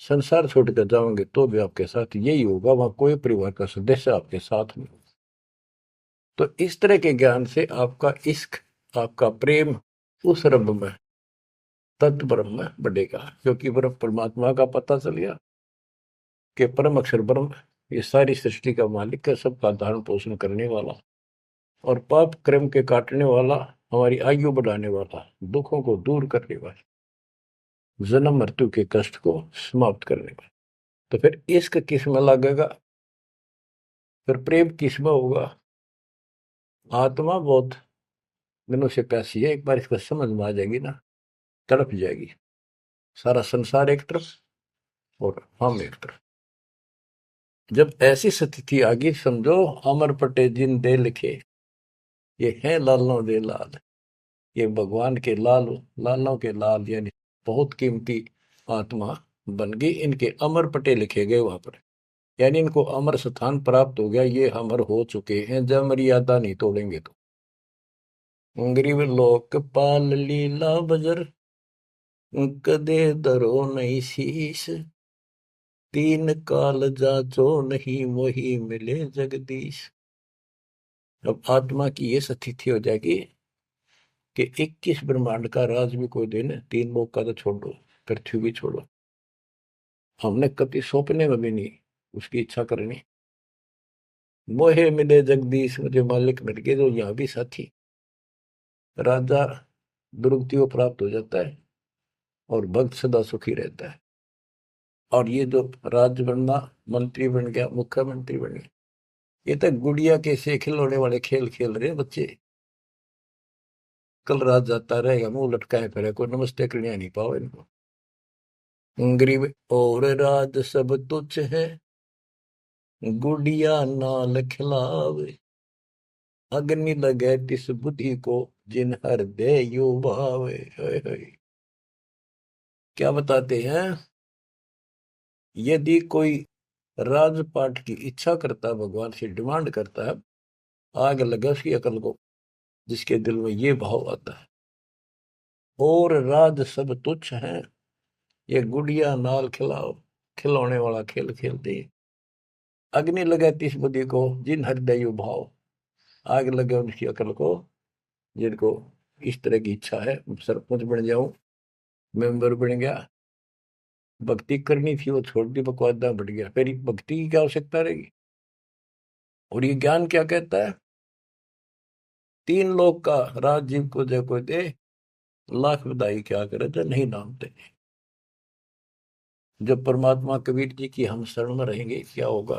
संसार छोड़कर जाओगे तो भी आपके साथ यही होगा, वहां कोई परिवार का सदस्य आपके साथ नहीं होगा। तो इस तरह के ज्ञान से आपका इश्क, आपका प्रेम उस रब में, तत्व ब्रह्म में बढ़ेगा, क्योंकि ब्रह्म परमात्मा का पता चल गया कि परम अक्षर ब्रह्म ये सारी सृष्टि का मालिक है, सबका धारण पोषण करने वाला और पाप कर्म के काटने वाला, हमारी आयु बढ़ाने वाला, दुखों को दूर करने वाला, जन्म मृत्यु के कष्ट को समाप्त करने वाला। तो फिर इश्क किस में लगेगा, फिर प्रेम किस में होगा। आत्मा बहुत दिनों से प्यासी है, एक बार इसको समझ में आ जाएगी ना, तड़प जाएगी। सारा संसार एक तरफ और हम एक तरफ। जब ऐसी स्थिति आ गई, समझो अमर पटे जिन दे लिखे, ये है लालों दे लाल, ये भगवान के लाल, लालों के लाल, यानी बहुत कीमती आत्मा बन गई, इनके अमर पटे लिखे गए वहां पर, यानी इनको अमर स्थान प्राप्त हो गया, ये अमर हो चुके हैं, जब मर्यादा नहीं तोड़ेंगे तो। गरीब लोकपाल लीला बजर, कदे दरो नहीं शीश, तीन काल जाचो नहीं वही मिले जगदीश। अब आत्मा की ये स्थिति हो जाएगी कि 21 ब्रह्मांड का राज भी कोई दिन, तीन लोग का तो छोड़ो, पृथ्वी भी छोड़ो, हमने कभी सौंपने में भी नहीं उसकी इच्छा करनी। मोहे मिले जगदीश, मुझे मालिक मिल गए, जो यहाँ भी साथी, राजा दुर्गति को प्राप्त हो जाता है और भक्त सदा सुखी रहता है। और ये जो राज बनना, मंत्री बन गया, मुख्यमंत्री बन गया, ये तो गुड़िया के से खिलौने वाले खेल खेल रहे हैं बच्चे। कल रात जाता रहेगा, मुंह लटकाए फिरे, कोई नमस्ते करने नहीं पाओ इनको। गरीब और राज सब तुच्छ है, गुड़िया नाल खिलावे, अग्नि लगे तिस बुद्धि को, जिन हृदय यू भावे। क्या बताते हैं, यदि कोई राजपाट की इच्छा करता है, भगवान से डिमांड करता है, आग लगे उसकी अकल को, जिसके दिल में ये भाव आता है, और राज सब तुच्छ है, ये गुड़िया नाल खिलाओ, खिलौने वाला खेल खेलते हैं। अग्नि लगे तिस बुद्धि को, जिन हृदय भाव, आग लगे उनकी अकल को, जिनको इस तरह की इच्छा है, सरपंच बन जाऊं, मेंबर बन गया, भक्ति करनी थी वो छोड़ दी, बकवादा बढ़ गया, फिर भक्ति की क्या आवश्यकता रहेगी। और ये ज्ञान क्या कहता है, तीन लोग का राज जीव को जय को दे, लाख बधाई क्या करे जो नहीं नामते। जब परमात्मा कबीर जी की हम शरण में रहेंगे, क्या होगा,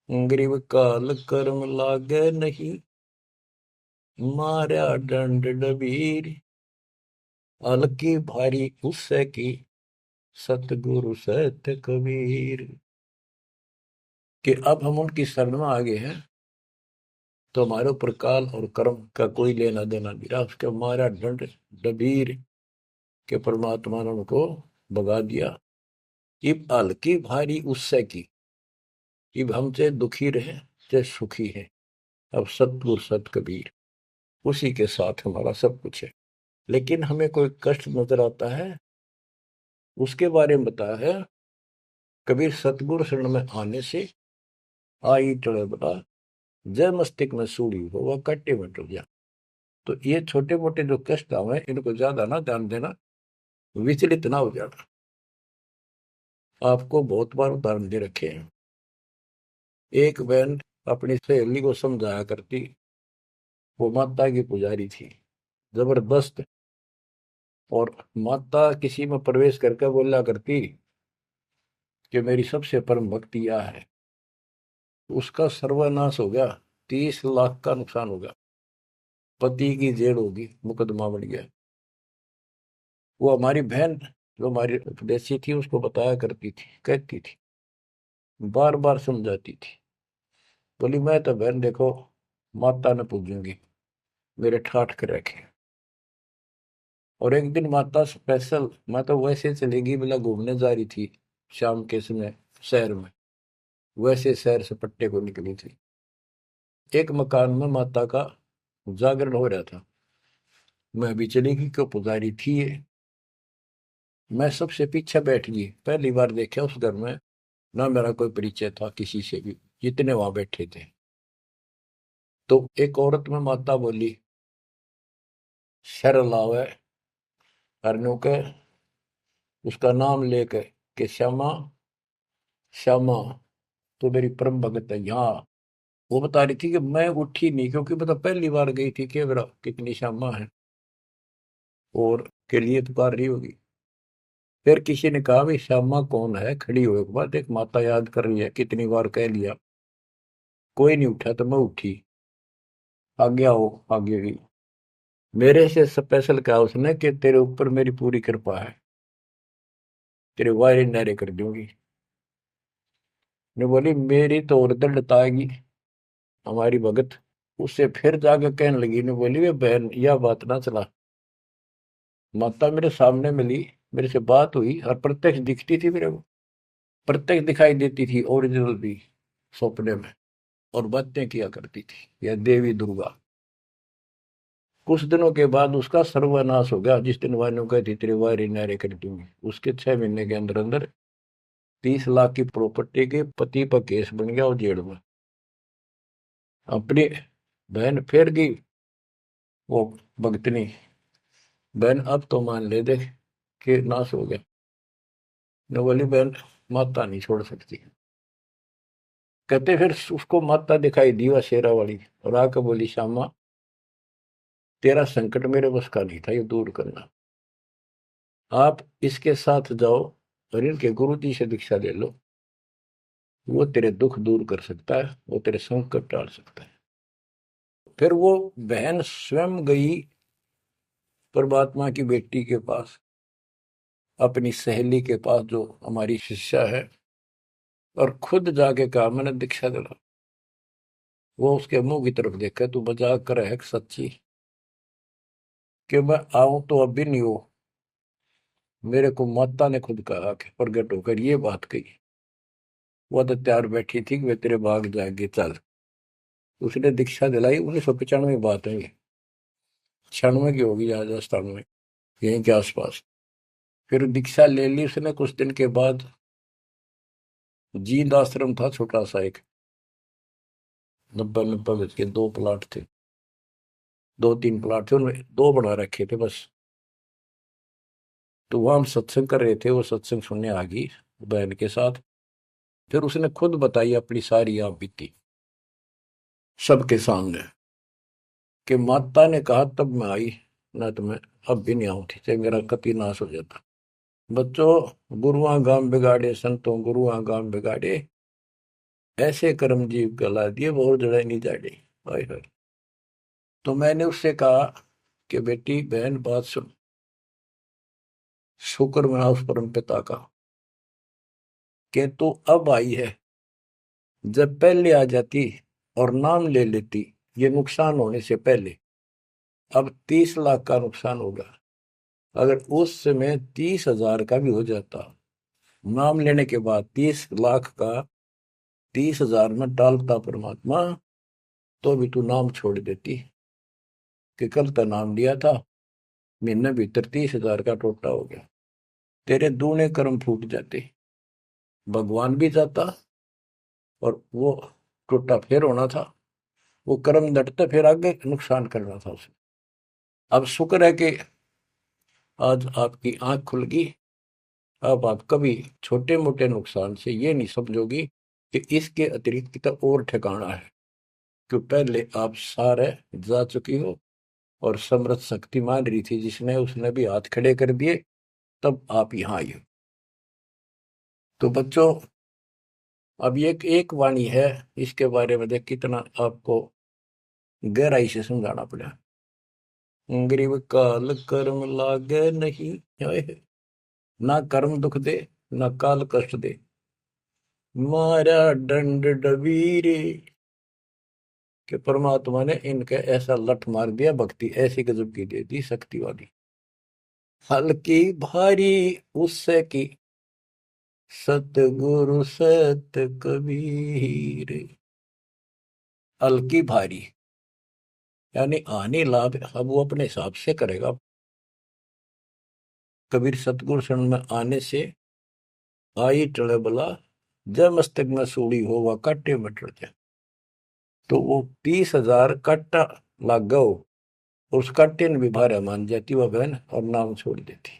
गरीब काल कर्म लागे नहीं, मारा दंड डबीर, अलकी भारी उससे की, सतगुरु सत्य कबीर। कि अब हम उनकी शरण में आ गए हैं, तो हमारे ऊपर काल और कर्म का कोई लेना देना नहीं रहा, उसके मारा दंड डबीर के परमात्मा ने उनको भगा दिया। इब हल्की भारी उससे की, इब हम चाहे दुखी रहे चाहे सुखी है, अब सतगुरु सत कबीर, उसी के साथ हमारा सब कुछ है। लेकिन हमें कोई कष्ट नजर आता है, उसके बारे में बताया है कबीर, सतगुरु शरण में आने से आई चढ़े बता, जय मस्तिष्क में सूढ़ी हो वह कट्टे में टूट जा। तो ये छोटे मोटे जो कष्ट आवे, इनको ज्यादा ना ध्यान देना, विचलित ना हो जाना। आपको बहुत बार उदाहरण दे रखे हैं। एक बहन अपनी सहेली को समझाया करती, वो माता की पुजारी थी जबरदस्त, और माता किसी में प्रवेश करके बोला करती कि मेरी सबसे परम भक्ति यह है, उसका सर्वनाश हो गया, 30 लाख का नुकसान हो गया, पति की जेल होगी, मुकदमा बढ़ गया। वो हमारी बहन जो हमारी उपदेशी थी, उसको बताया करती थी, कहती थी, बार बार समझाती थी, बोली मैं तो बहन देखो माता ने पूजूंगी, मेरे ठाठ कर रखे। और एक दिन माता स्पेशल, मैं तो वैसे चलेगी बिना घूमने जा रही थी शाम के समय शहर में, वैसे शहर से पट्टे को निकली थी। एक मकान में माता का जागरण हो रहा था, मैं भी चली गई, क्यों पुजारी थी ये। मैं सबसे पीछे बैठ गई, पहली बार देखा उस घर में, ना मेरा कोई परिचय था किसी से भी, जितने वहां बैठे थे। तो एक औरत में माता बोली, शर लावे हरनू के उसका नाम लेके कि श्यामा श्यामा तो मेरी परम भगत है यहाँ। वो बता रही थी कि मैं उठी नहीं क्योंकि मतलब पहली बार गई थी कि मेरा कितनी श्यामा है और के लिए पुकार रही होगी। फिर किसी ने कहा भाई श्यामा कौन है, खड़ी हुए के बाद एक माता याद कर रही है, कितनी बार कह लिया, कोई नहीं उठा तो मैं उठी, आगे आओ आगे गई। मेरे से स्पेशल कहा उसने कि तेरे ऊपर मेरी पूरी कृपा है, तेरे वायरे नारे कर दूंगी। ने बोली मेरी तो और दृढ़ता आएगी हमारी भगत। उससे फिर जाके कहने लगी, ने बोली वे बहन यह बात ना चला, माता मेरे सामने मिली, मेरे से बात हुई और प्रत्यक्ष दिखती थी मेरे को, प्रत्यक्ष दिखाई देती थी ओरिजिनल भी सपने में, और बातें किया करती थी यह देवी दुर्गा। कुछ दिनों के बाद उसका सर्वनाश हो गया, जिस दिन वायु कहती तेरे वायरी नारे कर दूंगी, उसके 6 महीने के अंदर अंदर 30 लाख की प्रॉपर्टी के पति पर केस बन गया और जेल में। अपनी बहन फिर गई वो भगतनी, बहन अब तो मान ले दे कि नाश हो गया। न बोली बहन माता नहीं छोड़ सकती। कहते फिर उसको माता दिखाई दी वह शेरा वाली, और आकर बोली श्यामा तेरा संकट मेरे बस का नहीं था ये दूर करना, आप इसके साथ जाओ और इनके गुरु जी से दीक्षा ले लो, वो तेरे दुख दूर कर सकता है, वो तेरे संकट टाल सकता है। फिर वो बहन स्वयं गई परमात्मा की बेटी के पास, अपनी सहेली के पास जो हमारी शिष्या है, और खुद जाके कहा मैंने दीक्षा दिला। वो उसके मुंह की तरफ देखा, तू मजाक कर है सच्ची कि मैं आऊं तो अब भी नहीं हो, मेरे को माता ने खुद कहा कि प्रगट होकर ये बात कही। वो तो तैयार बैठी थी कि वे तेरे भाग जाएंगे चल। उसने दीक्षा दिलाई, 1995 बात है ये, 96 की होगी राजस्थान में यहीं के आसपास। फिर दीक्षा ले ली उसने कुछ दिन के बाद। जींद आश्रम था छोटा सा एक, 90 गज के 2 प्लाट थे, 2-3 प्लाट थे, उनमें 2 बना रखे थे बस। तो वहां हम सत्संग कर रहे थे, वो सत्संग सुनने आ गई बहन के साथ। फिर उसने खुद बताई अपनी सारी आप बीती सबके सामने, कि माता ने कहा तब मैं आई, ना तो मैं अब भी नहीं आऊं थी, चाहे मेरा कति नाश हो जाता। बच्चों गुरुआ गांव बिगाड़े संतों गुरुआ गांव बिगाड़े, ऐसे कर्म जीव गला दिए वो और जड़ा नहीं जाड़े। हाय हाय। तो मैंने उससे कहा कि बेटी बहन बात सुन, शुक्र मना उस परम पिता का कि तू अब आई है, जब पहले आ जाती और नाम ले लेती ये नुकसान होने से पहले, अब 30 लाख का नुकसान होगा। अगर उस समय 30,000 का भी हो जाता, नाम लेने के बाद 30 लाख का 30,000 में डालता परमात्मा, तो भी तू नाम छोड़ देती। कि कल तो नाम लिया था, महीने भीतर 30,000 का टोटा हो गया, तेरे दूने कर्म फूट जाते, भगवान भी जाता और वो टोटा फिर होना था, वो कर्म डटते फिर आगे नुकसान करना था उसे। अब शुक्र है कि आज आपकी आंख खुल गई। अब आप कभी छोटे मोटे नुकसान से ये नहीं समझोगी कि इसके अतिरिक्त तो और ठिकाना है, कि पहले आप सारे जा चुकी हो और समृद्ध शक्ति मान रही थी जिसने, उसने भी हाथ खड़े कर दिए, तब आप यहाँ आई हो। तो बच्चों अब ये एक वाणी है, इसके बारे में देख कितना आपको गहराई से समझाना पड़ा। गरीब काल कर्म लागे नहीं, ना कर्म दुख दे ना काल कष्ट दे, मारा दंड डबीरे। कि परमात्मा ने इनके ऐसा लठ मार दिया, भक्ति ऐसी गजब की दे दी शक्ति वाली, हल्की भारी उससे की सतगुरु सत कबीर। हल्की भारी यानी आने लाभ अब वो अपने हिसाब से करेगा। कबीर सतगुरु शरण में आने से आई टले बला, जब मस्तक में सूड़ी हो वह काटे में टल जाए। तो वो 30,000 काटा लाग गो उसका टिन भी भारा मान जाती वह बहन और नाम छोड़ देती।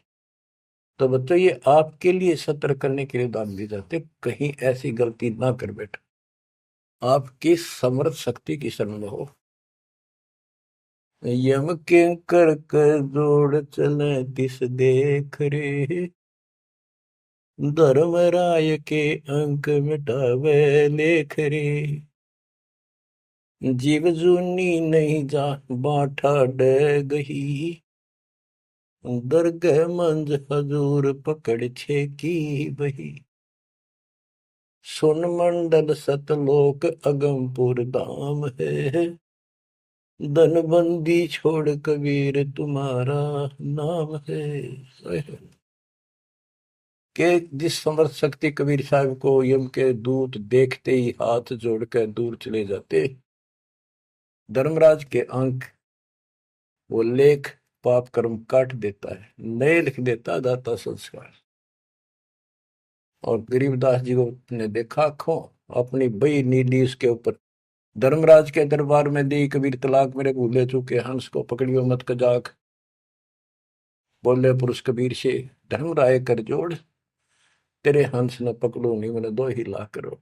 तो बच्चों ये आपके लिए सतर्क करने के लिए दान दी जाते, कहीं ऐसी गलती ना कर बैठो, आपकी समर्थ शक्ति की शरण में हो। यम के कर कर जोड़ चले तिस देख रे, धर्मराय के अंक मिटावे लेख रे, जीव जूनी नहीं जा बाठा डे गही, दरगह मंज हजूर पकड़ छे की बही, सुन मंडल सतलोक अगमपुर धाम है, धनबंदी छोड़ कबीर तुम्हारा नाम है। के जिस समर्थ शक्ति कबीर साहब को यम के दूत देखते ही हाथ जोड़कर दूर चले जाते, धर्मराज के अंक वो लेख पाप कर्म काट देता है, नए लिख देता दाता संस्कार। और गरीबदास जी को ने देखा आंखों, अपनी बई नीली उसके ऊपर, धर्मराज के दरबार में दी कबीर तलाक मेरे भूले चूके, हंस को पकड़ियो मत कजाक, बोले पुरुष कबीर से धर्मराय कर जोड़, तेरे हंस न पकड़ो नहीं मैंने दो ही ला करो,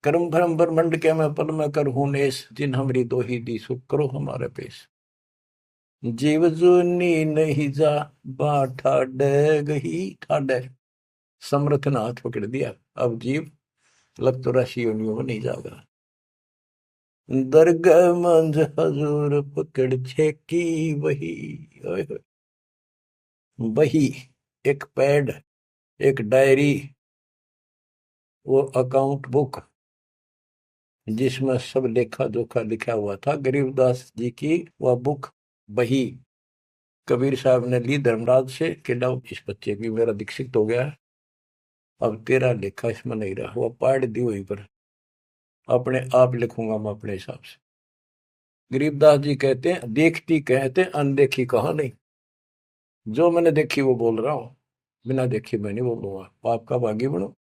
कर्म भरम ब्रह्मंड के मैं पल में कर हूं नेस, जिन हमरी दो ही दी सुख करो हमारे पेश, जीव जूनी नहीं जा बाठा डे गही, ठाडे समर्थ ने हाथ पकड़ दिया, अब जीव लग तो राशि योनियों में नहीं जाएगा, दरगाह मंज हजूर पकड़ छेकी वही, ओए होए। वही एक पैड, एक डायरी, वो अकाउंट बुक जिसमें सब लेखा जोखा लिखा हुआ था, गरीबदास जी की वह बुक वही कबीर साहब ने ली धर्मराज से कि लो इस बच्चे की मेरा दीक्षित हो गया, अब तेरा लेखा इसमें नहीं रहा, वो पाड़ दी वहीं पर, अपने आप लिखूंगा मैं अपने हिसाब से। गरीबदास जी कहते हैं देखती कहते अनदेखी कहा नहीं, जो मैंने देखी वो बोल रहा हूं, बिना देखी मैं नहीं बोलूंगा, पाप का भागी बनो।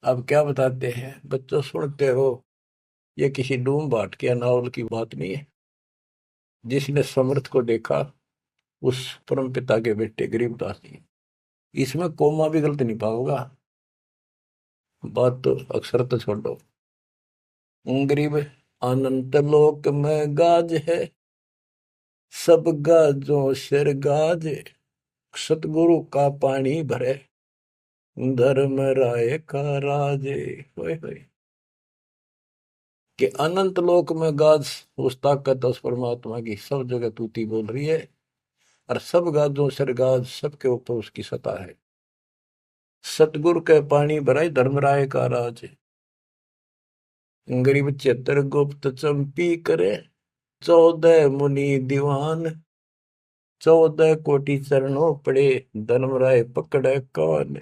अब क्या बताते हैं बच्चों, सुनते हो, ये किसी डूम बाट के नावल की बात नहीं है, जिसने समर्थ को देखा उस परम पिता के बेटे गरीबदास जी, इसमें कोमा भी गलत नहीं पाओगा, बात तो अक्षर तो छोड़ो। गरीब अनंत लोक में गाज है, सब गाजों सिर गाज, सतगुरु का पानी भरे, धर्म राय का राज, होए होए। कि अनंत लोक में गाज उस ताकत उस परमात्मा की सब जगह तूती बोल रही है, और सब गाजों सिर गाज, सबके ऊपर उसकी सत्ता है, सतगुरु के पानी भराई धर्मराय का राज, गरीब चित्र गुप्त चंपी करे, 14 मुनि दीवान, 14 कोटि चरणों पड़े, धर्मराय पकड़े कौन,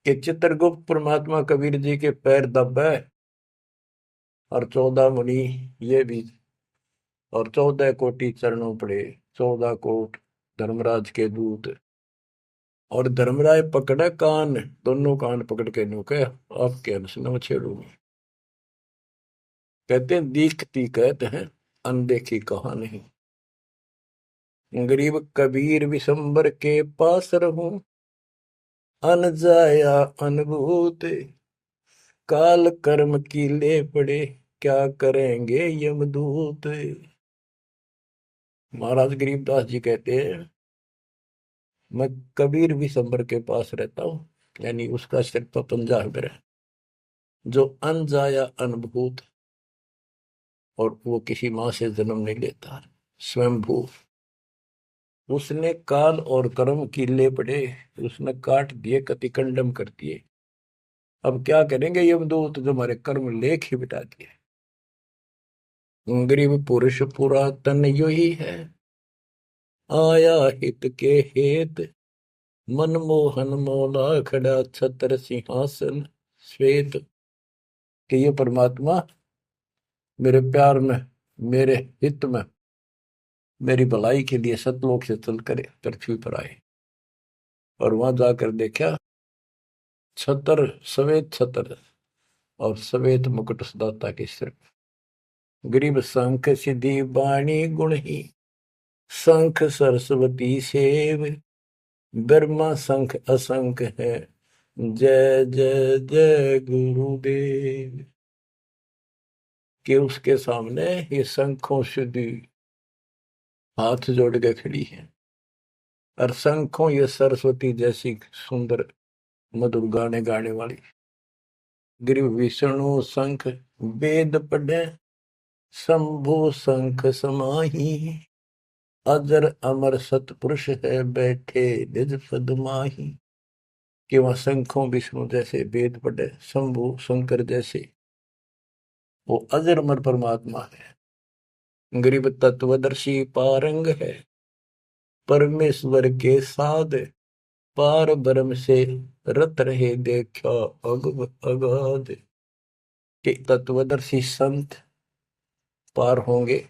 कि चित्रगुप्त परमात्मा कबीर जी के पैर दबे, और 14 मुनि ये भी, और 14 कोटि चरणों पड़े, 14 कोट धर्मराज के दूत, और धर्मराय पकड़े कान, दोनों कान पकड़ के न्यू कह आपके अंश न छेड़ूंगी। कहते हैं दीखती कहते हैं अनदेखी कहा नहीं, गरीब कबीर विशंबर के पास रहूं, अन जाया अनुभूत, काल कर्म की ले पड़े, क्या करेंगे यमदूत। महाराज गरीबदास जी कहते हैं मैं कबीर विशंबर के पास रहता हूं, यानी उसका सिर पर पंजा है मेरा, जो अन जाया अनुभूत, और वो किसी माँ से जन्म नहीं लेता, स्वयंभू, उसने काल और कर्म की ले पड़े, उसने काट दिए, कतिकंडम कर दिए, अब क्या करेंगे यमदूत, जो हमारे कर्म लेख ही बिटा दिए। गरीब पुरुष पुरातन यो ही है, आया हित के हेत, मनमोहन मौला खड़ा छत्र सिंहासन श्वेत, कि ये परमात्मा मेरे प्यार में, मेरे हित में, मेरी भलाई के लिए सतलोक से चल कर पृथ्वी पर आए, और वहां जाकर देखा छतर, सफेद छतर और सफेद मुकुट दाता के सिर, गरीब शंख सिद्धि बाणी गुण ही, शंख सरस्वती सेव, ब्रह्मा शंख असंख है, जय जय जय गुरुदेव। कि उसके सामने ये शंखों सिद्धि हाथ जोड़ के खड़ी है, और शंखों ये सरस्वती जैसी सुंदर मधुर गाने गाने वाली। गिरि विष्णु शंख वेद पढ़े, शंभु शंख समाही, अजर अमर सतपुरुष है बैठे निज पद माही। कि वह शंखों विष्णु जैसे वेद पढ़े, शंभु शंकर जैसे वो अजर अमर परमात्मा है। गरीब तत्वदर्शी पारंग है, परमेश्वर के साध, पार ब्रह्म से रत रहे देखा अग अगाध। के तत्वदर्शी संत पार होंगे,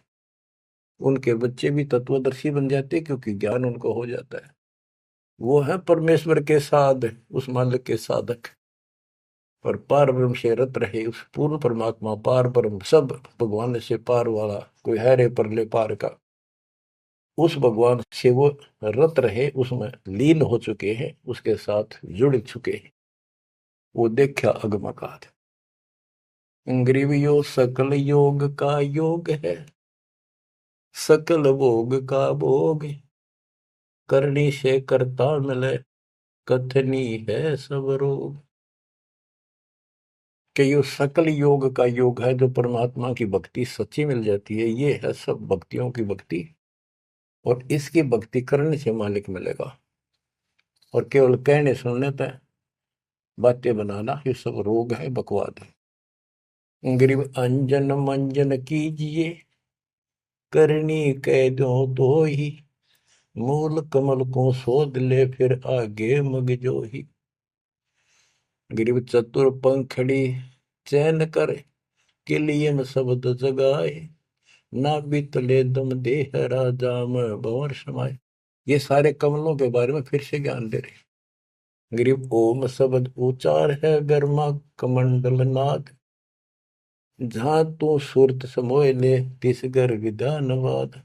उनके बच्चे भी तत्वदर्शी बन जाते क्योंकि ज्ञान उनको हो जाता है। वो है परमेश्वर के साध, उस मालिक के साधक। और पार ब्रह्म से रत रहे, उस पूर्ण परमात्मा पार ब्रह्म सब भगवान से पार वाला, कोई है रे परले पार का, उस भगवान से वो रत रहे, उसमें लीन हो चुके हैं, उसके साथ जुड़ चुके हैं। वो देखा अगमकात। ग्रीव योग सकल योग का योग है, सकल भोग का भोग, करनी से करता मिले, कथनी है सब रोग। कि ये सकल योग का योग है, जो परमात्मा की भक्ति सच्ची मिल जाती है, ये है सब भक्तियों की भक्ति। और इसकी भक्ति करने से मालिक मिलेगा, और केवल कहने सुनने तक बातें बनाना ये सब रोग है, बकवाद है। गरीब अंजन मंजन कीजिए, करनी कह दो तो ही, मूल कमल को शोध ले फिर आगे मग जो ही। गरीब चतुर पंखड़ी चैन कर, किलियन शब्द जगाए, ना बीतले दम देह राजा में भंवर समाये। ये सारे कमलों के बारे में फिर से ज्ञान दे रहे। गरीब ओम शब्द उचार है, गर्मा कमंडल नाद, जहां तू सुरत समोय ले, तिस गर विधानवाद।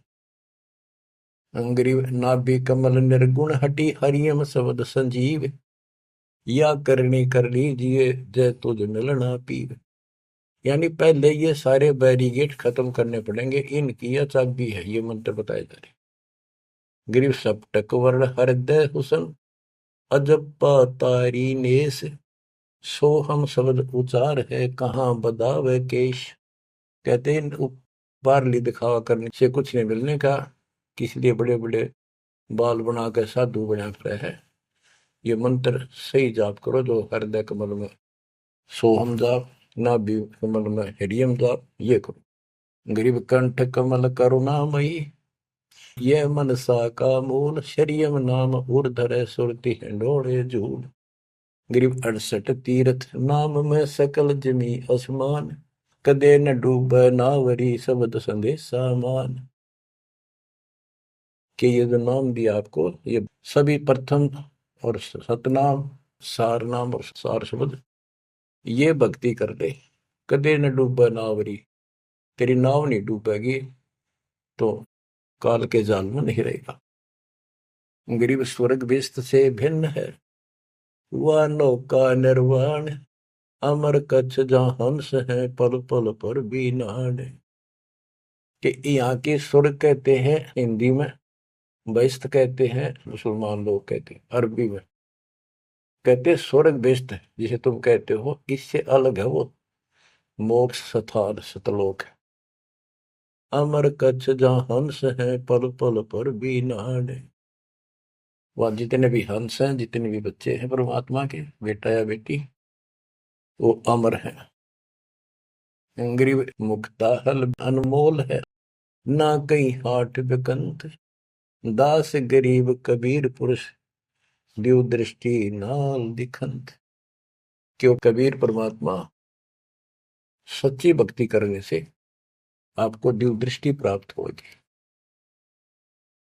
गरीब नाभि कमल निर्गुण हटी, हरियम शब्द संजीव, या करनी कर लीजिए जय तुझ मिलना पीर। यानी पहले ये सारे बैरिगेट खत्म करने पड़ेंगे, इनकी यह चाबी है, ये मंत्र बताए जा रहे। गिरिव सप्तक वर्ण हृदय हुसन, अजब तारी नेस, सो हम शब्द उचार है, कहाँ बदावे केश। कहते हैं बारली दिखावा करने से कुछ नहीं मिलने का, किसलिए बड़े बड़े बाल बना के साधु बना रहे है। ये मंत्र सही जाप करो, जो हृदय कमल में सोहम जाप, नाभि कमल में हरियम जाप, ये करो। गरीब कंठ कमल करुणामयी, ये मनसा का मूल, शरियम नाम उर्धर सुरति हिंडोड़े झूल। गरीब 68 तीर्थ नाम में सकल जमी आसमान, कदे न डूब नावरी शब्द संदेशा मान। कि ये जो नाम दिया आपको, ये सभी प्रथम और सतनाम, सार नाम और सार शब्द, ये भक्ति कर ले, कदे न डूबा नावरी, तेरी नाव नहीं डूबेगी, तो काल के जाल में नहीं रहेगा। गरीब स्वर्ग बेस्त से भिन्न है, वह नौका निर्वाण, अमर कच्छ जहाँ हंस है, पल पल पर भी नाण। कि यहाँ के स्वर्ग कहते हैं हिंदी में, बेस्त कहते हैं मुसलमान लोग कहते हैं, अरबी में कहते हैं स्वर्ग बेस्त है, जिसे तुम कहते हो, इससे अलग है वो मोक्ष स्थान सतलोक है। अमर कच्छ जहाँ हंस है, पल पल पर भी नाण। वह जितने भी हंस हैं, जितने भी बच्चे हैं परमात्मा के, बेटा या बेटी, वो अमर है। गरीब मुक्ता हल अनमोल है, ना कहीं हाट बिकंत, दास गरीब कबीर पुरुष, दिव दृष्टि नाल दिखंत। क्यों कबीर परमात्मा सच्ची भक्ति करने से आपको दिव दृष्टि प्राप्त होगी।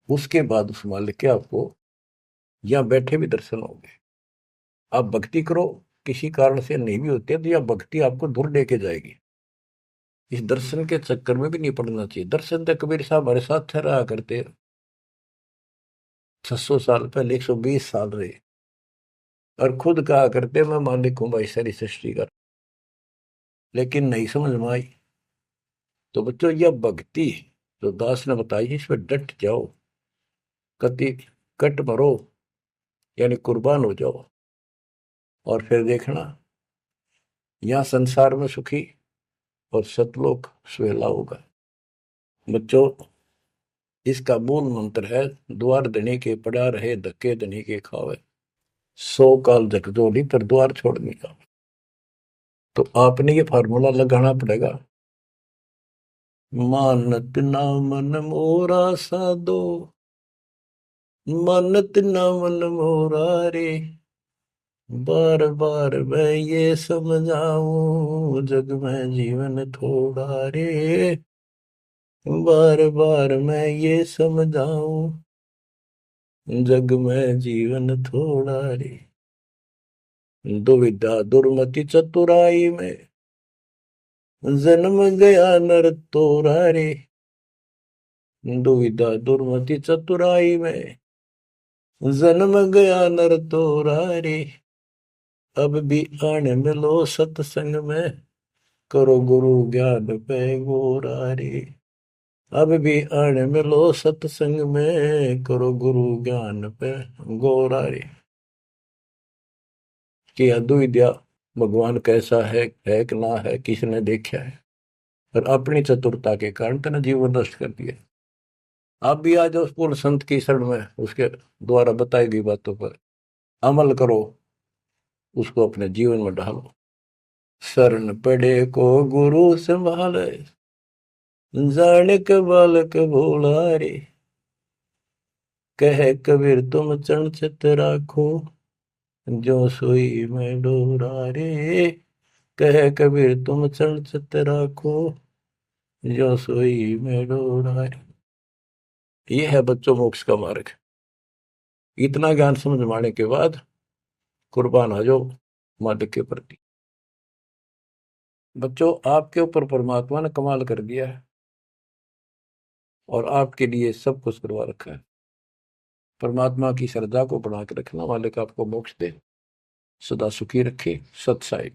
उसके बाद उस मालिक के आपको यहाँ बैठे भी दर्शन होंगे। आप भक्ति करो, किसी कारण से नहीं भी होते तो यह भक्ति आपको दूर लेके जाएगी। इस दर्शन के चक्कर में भी नहीं पड़ना चाहिए। दर्शन तो कबीर साहब हमारे साथ रहा करते, 600 साल पहले, 120 साल रहे, और खुद कहा करते मैं मालिक हूं भाई सारी सृष्टि का। लेकिन नहीं समझ में आई। तो बच्चों, यह भक्ति जो दास ने बताई है, इसमें डट जाओ, कति कट मरो, यानी कुर्बान हो जाओ, और फिर देखना यहां संसार में सुखी और सतलोक सुहेला होगा। बच्चों, इसका मूल मंत्र है, द्वार धनी के पड़ा रहे, धक्के धनी के खावे, 100 काल झकझोली पर द्वार छोड़ने का। तो आपने ये फार्मूला लगाना पड़ेगा। मानत ना मन मोरा साधो, मानत ना मन मोरा रे, बार बार मैं ये समझाऊं, जग में जीवन थोड़ा रे, बार बार मैं ये समझाऊं, जग में जीवन थोड़ा रे। दुविधा दुर्मति चतुराई में, जन्म गया नर तोरा रे, दुविधा दुर्मति चतुराई में, जन्म गया नर तोरा रे, अब भी आने मिलो सत्संग में, करो गुरु ज्ञान पे गोरा रे, अब भी आने मिलो सत्संग में, करो गुरु ज्ञान पे गोरा रे। कि अद्विद्या भगवान कैसा है कि ना है, किसने देखा है, और अपनी चतुरता के कारण तेने जीवन नष्ट कर दिया। आप भी आ जाओ पूर्ण संत की शरण में, उसके द्वारा बताई गई बातों पर अमल करो, उसको अपने जीवन में ढालो। शरण पड़े को गुरु संभाले, जाने के बालक भोला रे, कह कबीर तुम चरण चित राखो, जो सोई में डोरा रे, कह कबीर तुम चरण चित राखो, जो सोई में डोरा रे। ये है बच्चों मोक्ष का मार्ग। इतना ज्ञान समझ में आने के बाद कुर्बान हो जाओ मालिक के प्रति। बच्चों, आपके ऊपर परमात्मा ने कमाल कर दिया है, और आपके लिए सब कुछ करवा रखा है। परमात्मा की श्रद्धा को बढ़ा के रखना, मालिक आपको मोक्ष दे, सदा सुखी रखे। सत साई।